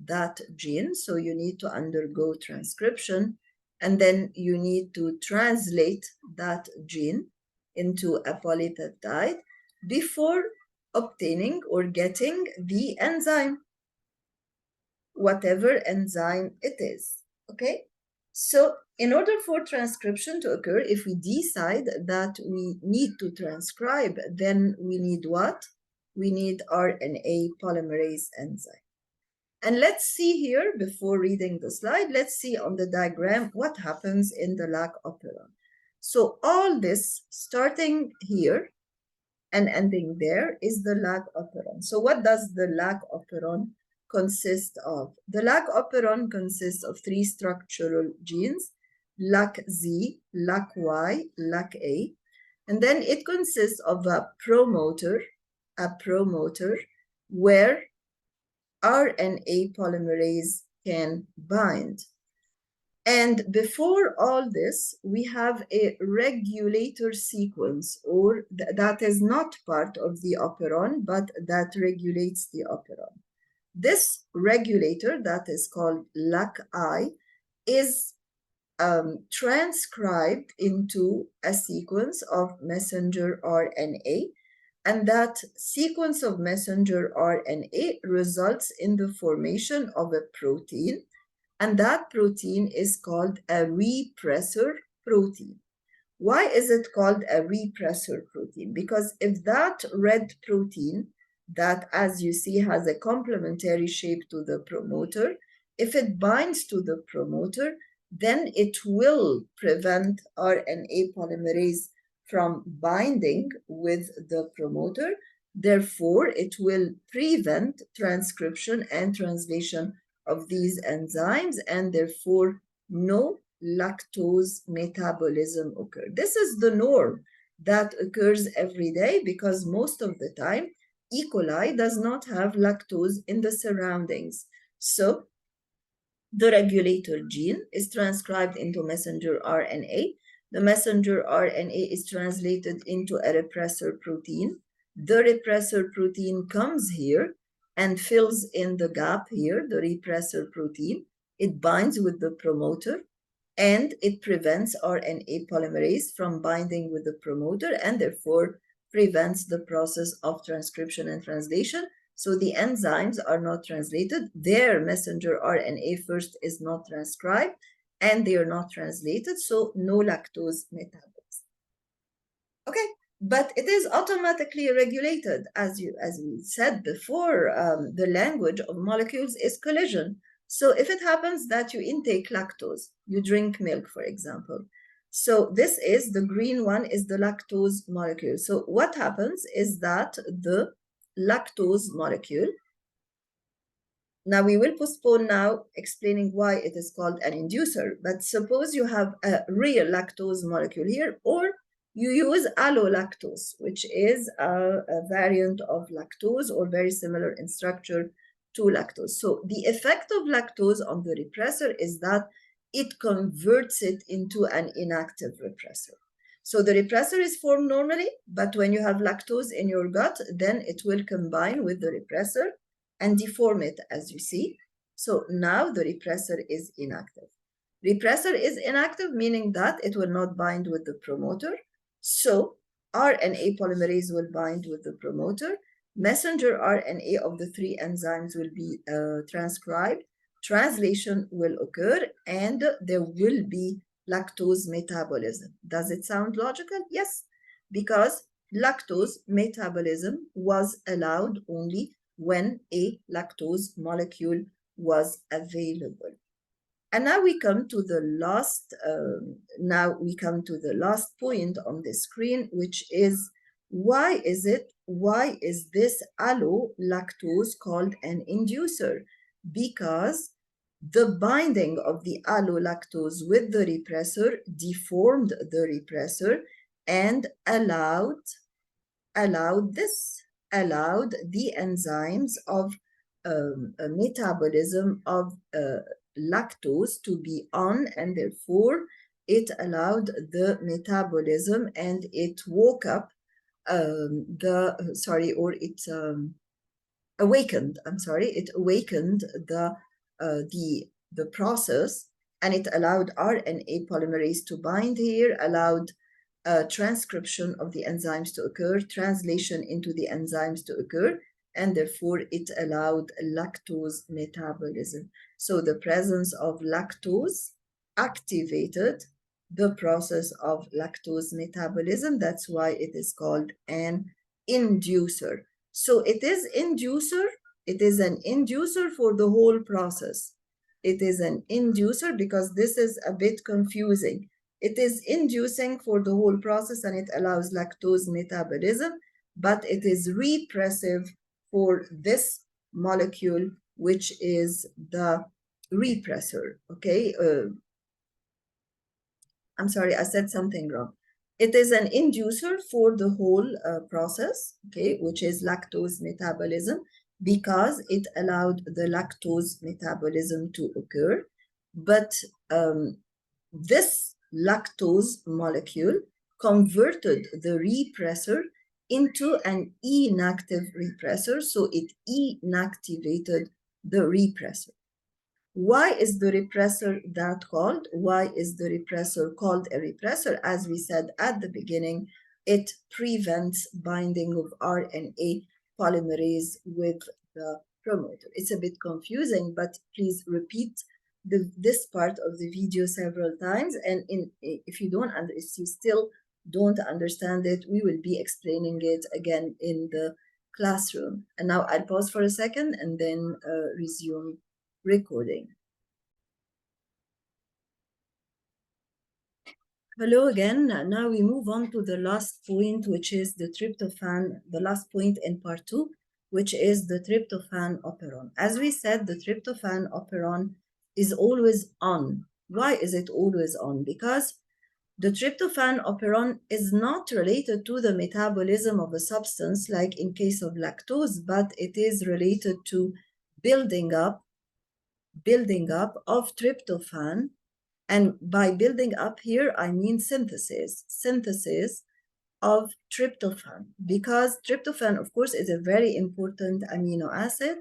that gene, so you need to undergo transcription, and then you need to translate that gene into a polypeptide before obtaining or getting the enzyme, whatever enzyme it is, okay? So in order for transcription to occur, if we decide that we need to transcribe, then we need what? We need RNA polymerase enzyme. And let's see here, before reading the slide, let's see on the diagram what happens in the lac operon. So all this, starting here and ending there, is the lac operon. So what does the lac operon consist of? The lac operon consists of 3 structural genes: LAC-Z, LAC-Y, LAC-A, and then it consists of a promoter where RNA polymerase can bind. And before all this, we have a regulator sequence, or that is not part of the operon, but that regulates the operon. This regulator, that is called LAC-I, is transcribed into a sequence of messenger RNA, and that sequence of messenger RNA results in the formation of a protein, and that protein is called a repressor protein. Why is it called a repressor protein? Because if that red protein, that, as you see, has a complementary shape to the promoter, if it binds to the promoter, then it will prevent RNA polymerase from binding with the promoter. Therefore, it will prevent transcription and translation of these enzymes, and therefore no lactose metabolism occurs. This is the norm that occurs every day, because most of the time E. coli does not have lactose in the surroundings. So the regulator gene is transcribed into messenger RNA. The messenger RNA is translated into a repressor protein. The repressor protein comes here and fills in the gap here, the repressor protein. It binds with the promoter, and it prevents RNA polymerase from binding with the promoter, and therefore prevents the process of transcription and translation. So the enzymes are not translated. Their messenger RNA first is not transcribed, and they are not translated, so no lactose metabolism. Okay, but it is automatically regulated. As we said before, the language of molecules is collision. So if it happens that you intake lactose, you drink milk, for example. So this is the green one is the lactose molecule. So what happens is that the lactose molecule, now we will postpone now explaining why it is called an inducer, but suppose you have a real lactose molecule here, or you use allolactose, which is a variant of lactose or very similar in structure to lactose. So the effect of lactose on the repressor is that it converts it into an inactive repressor. So the repressor is formed normally, but when you have lactose in your gut, then it will combine with the repressor and deform it, as you see. So now the repressor is inactive. Repressor is inactive, meaning that it will not bind with the promoter. So RNA polymerase will bind with the promoter. Messenger RNA of the three enzymes will be transcribed. Translation will occur, and there will be lactose metabolism. Does it sound logical? Yes, because lactose metabolism was allowed only when a lactose molecule was available. And now we come to the last point on the screen, which is why is this allolactose called an inducer? Because the binding of the allolactose with the repressor deformed the repressor and allowed the enzymes of metabolism of lactose to be on, and therefore it allowed the metabolism, and it woke up awakened the process, and it allowed RNA polymerase to bind here, allowed transcription of the enzymes to occur, translation into the enzymes to occur, and therefore it allowed lactose metabolism. So the presence of lactose activated the process of lactose metabolism. That's why it is called an inducer. So it is an inducer for the whole process. It is an inducer because this is a bit confusing. It is inducing for the whole process and it allows lactose metabolism, but it is repressive for this molecule, which is the repressor, okay? I'm sorry, I said something wrong. It is an inducer for the whole process, okay, which is lactose metabolism, because it allowed the lactose metabolism to occur. But this lactose molecule converted the repressor into an inactive repressor, so it inactivated the repressor. Why is the repressor that called? Why is the repressor called a repressor? As we said at the beginning, it prevents binding of RNA polymerase with the promoter. It's a bit confusing, but please repeat this part of the video several times. And if you still don't understand it, we will be explaining it again in the classroom. And now I'll pause for a second and then resume recording. Hello again. Now we move on to the last point, which is the tryptophan, the last point in part 2, which is the tryptophan operon. As we said, the tryptophan operon is always on. Why is it always on? Because the tryptophan operon is not related to the metabolism of a substance like in case of lactose, but it is related to building up of tryptophan. And by building up here, I mean synthesis of tryptophan, because tryptophan, of course, is a very important amino acid,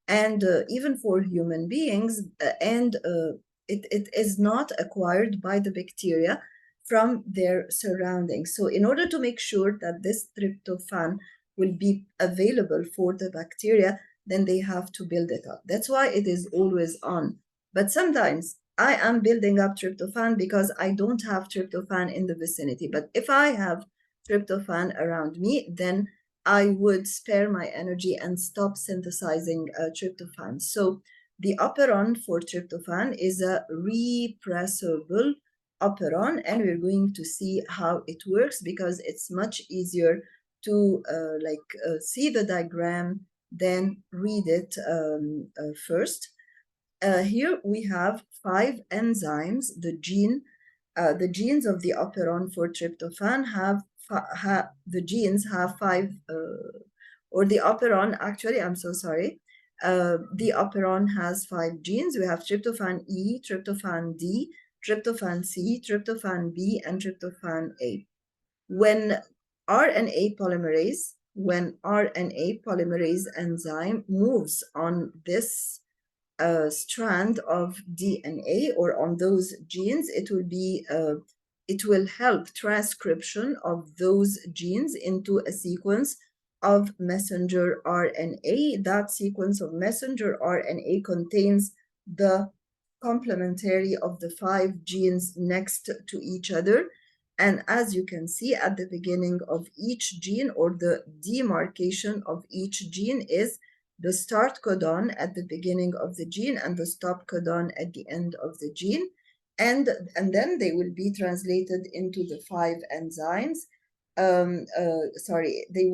and even for human beings, it is not acquired by the bacteria from their surroundings. So in order to make sure that this tryptophan will be available for the bacteria, then they have to build it up. That's why it is always on. But sometimes I am building up tryptophan because I don't have tryptophan in the vicinity. But if I have tryptophan around me, then I would spare my energy and stop synthesizing tryptophan. So the operon for tryptophan is a repressible operon, and we're going to see how it works because it's much easier to see the diagram than read it first. Here we have 5 enzymes. The genes of the operon for tryptophan the genes have 5, or the operon, actually, I'm so sorry. The operon has 5 genes. We have tryptophan E, tryptophan D, tryptophan C, tryptophan B, and tryptophan A. When RNA polymerase enzyme moves on this strand of DNA or on those genes, it will help transcription of those genes into a sequence of messenger RNA. That sequence of messenger RNA contains the complementary of the 5 genes next to each other. And as you can see, at the beginning of each gene, or the demarcation of each gene, is the start codon at the beginning of the gene and the stop codon at the end of the gene. And then they will be translated into the 5 enzymes. They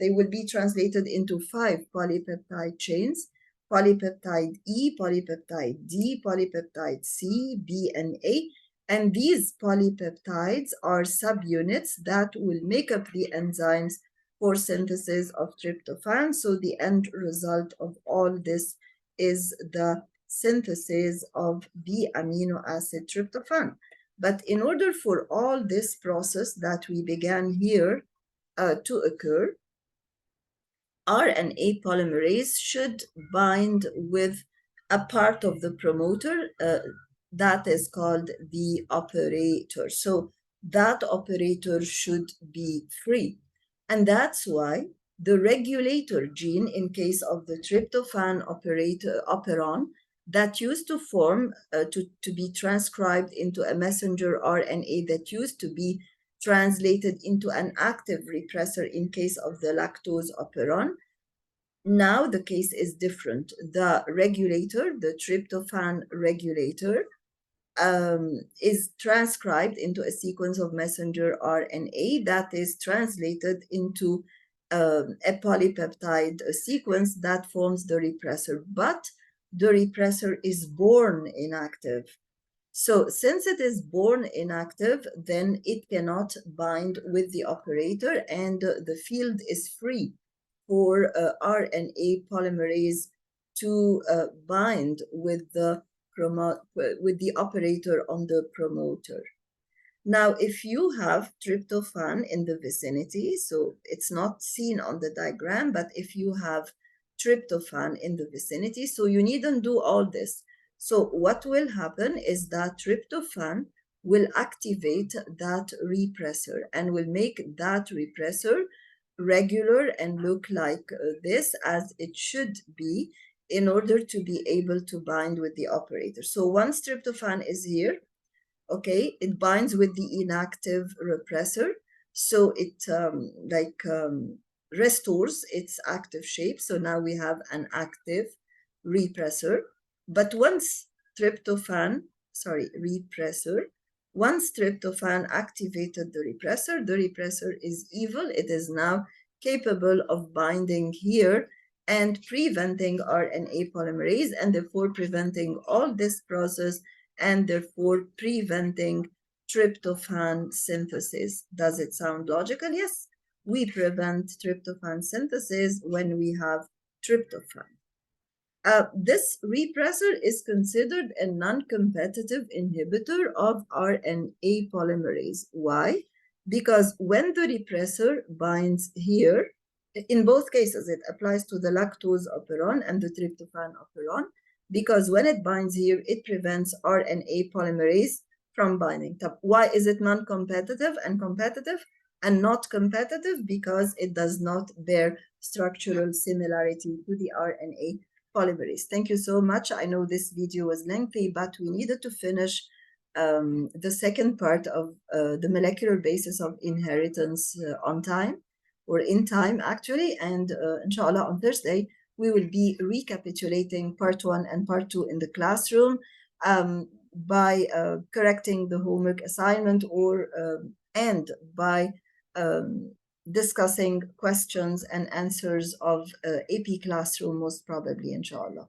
will be translated into 5 polypeptide chains: polypeptide E, polypeptide D, polypeptide C, B, and A. And these polypeptides are subunits that will make up the enzymes for synthesis of tryptophan. So the end result of all this is the synthesis of the amino acid tryptophan. But in order for all this process that we began here to occur, RNA polymerase should bind with a part of the promoter that is called the operator. So that operator should be free. And that's why the regulator gene, in case of the tryptophan operon, that used to form, to be transcribed into a messenger RNA that used to be translated into an active repressor in case of the lactose operon. Now the case is different. The regulator, the tryptophan regulator, is transcribed into a sequence of messenger RNA that is translated into a polypeptide sequence that forms the repressor. But the repressor is born inactive. So since it is born inactive, then it cannot bind with the operator, and the field is free for RNA polymerase to bind with the operator on the promoter. Now, if you have tryptophan in the vicinity, so it's not seen on the diagram, but if you have tryptophan in the vicinity, so you needn't do all this. So what will happen is that tryptophan will activate that repressor and will make that repressor regular and look like this, as it should be, in order to be able to bind with the operator. So once tryptophan is here, okay, it binds with the inactive repressor. So it restores its active shape. So now we have an active repressor. But once tryptophan activated the repressor is evil. It is now capable of binding here and preventing RNA polymerase, and therefore preventing all this process, and therefore preventing tryptophan synthesis. Does it sound logical? Yes, we prevent tryptophan synthesis when we have tryptophan. This repressor is considered a non-competitive inhibitor of RNA polymerase. Why? Because when the repressor binds here, in both cases, it applies to the lactose operon and the tryptophan operon, because when it binds here, it prevents RNA polymerase from binding. Why is it non-competitive and competitive and not competitive? Because it does not bear structural similarity to the RNA polymerase. Thank you so much. I know this video was lengthy, but we needed to finish the second part of the molecular basis of inheritance on time, or in time actually, and inshallah on Thursday we will be recapitulating part 1 and part 2 in the classroom by correcting the homework assignment or and by discussing questions and answers of AP Classroom most probably, inshallah.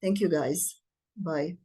Thank you guys. Bye.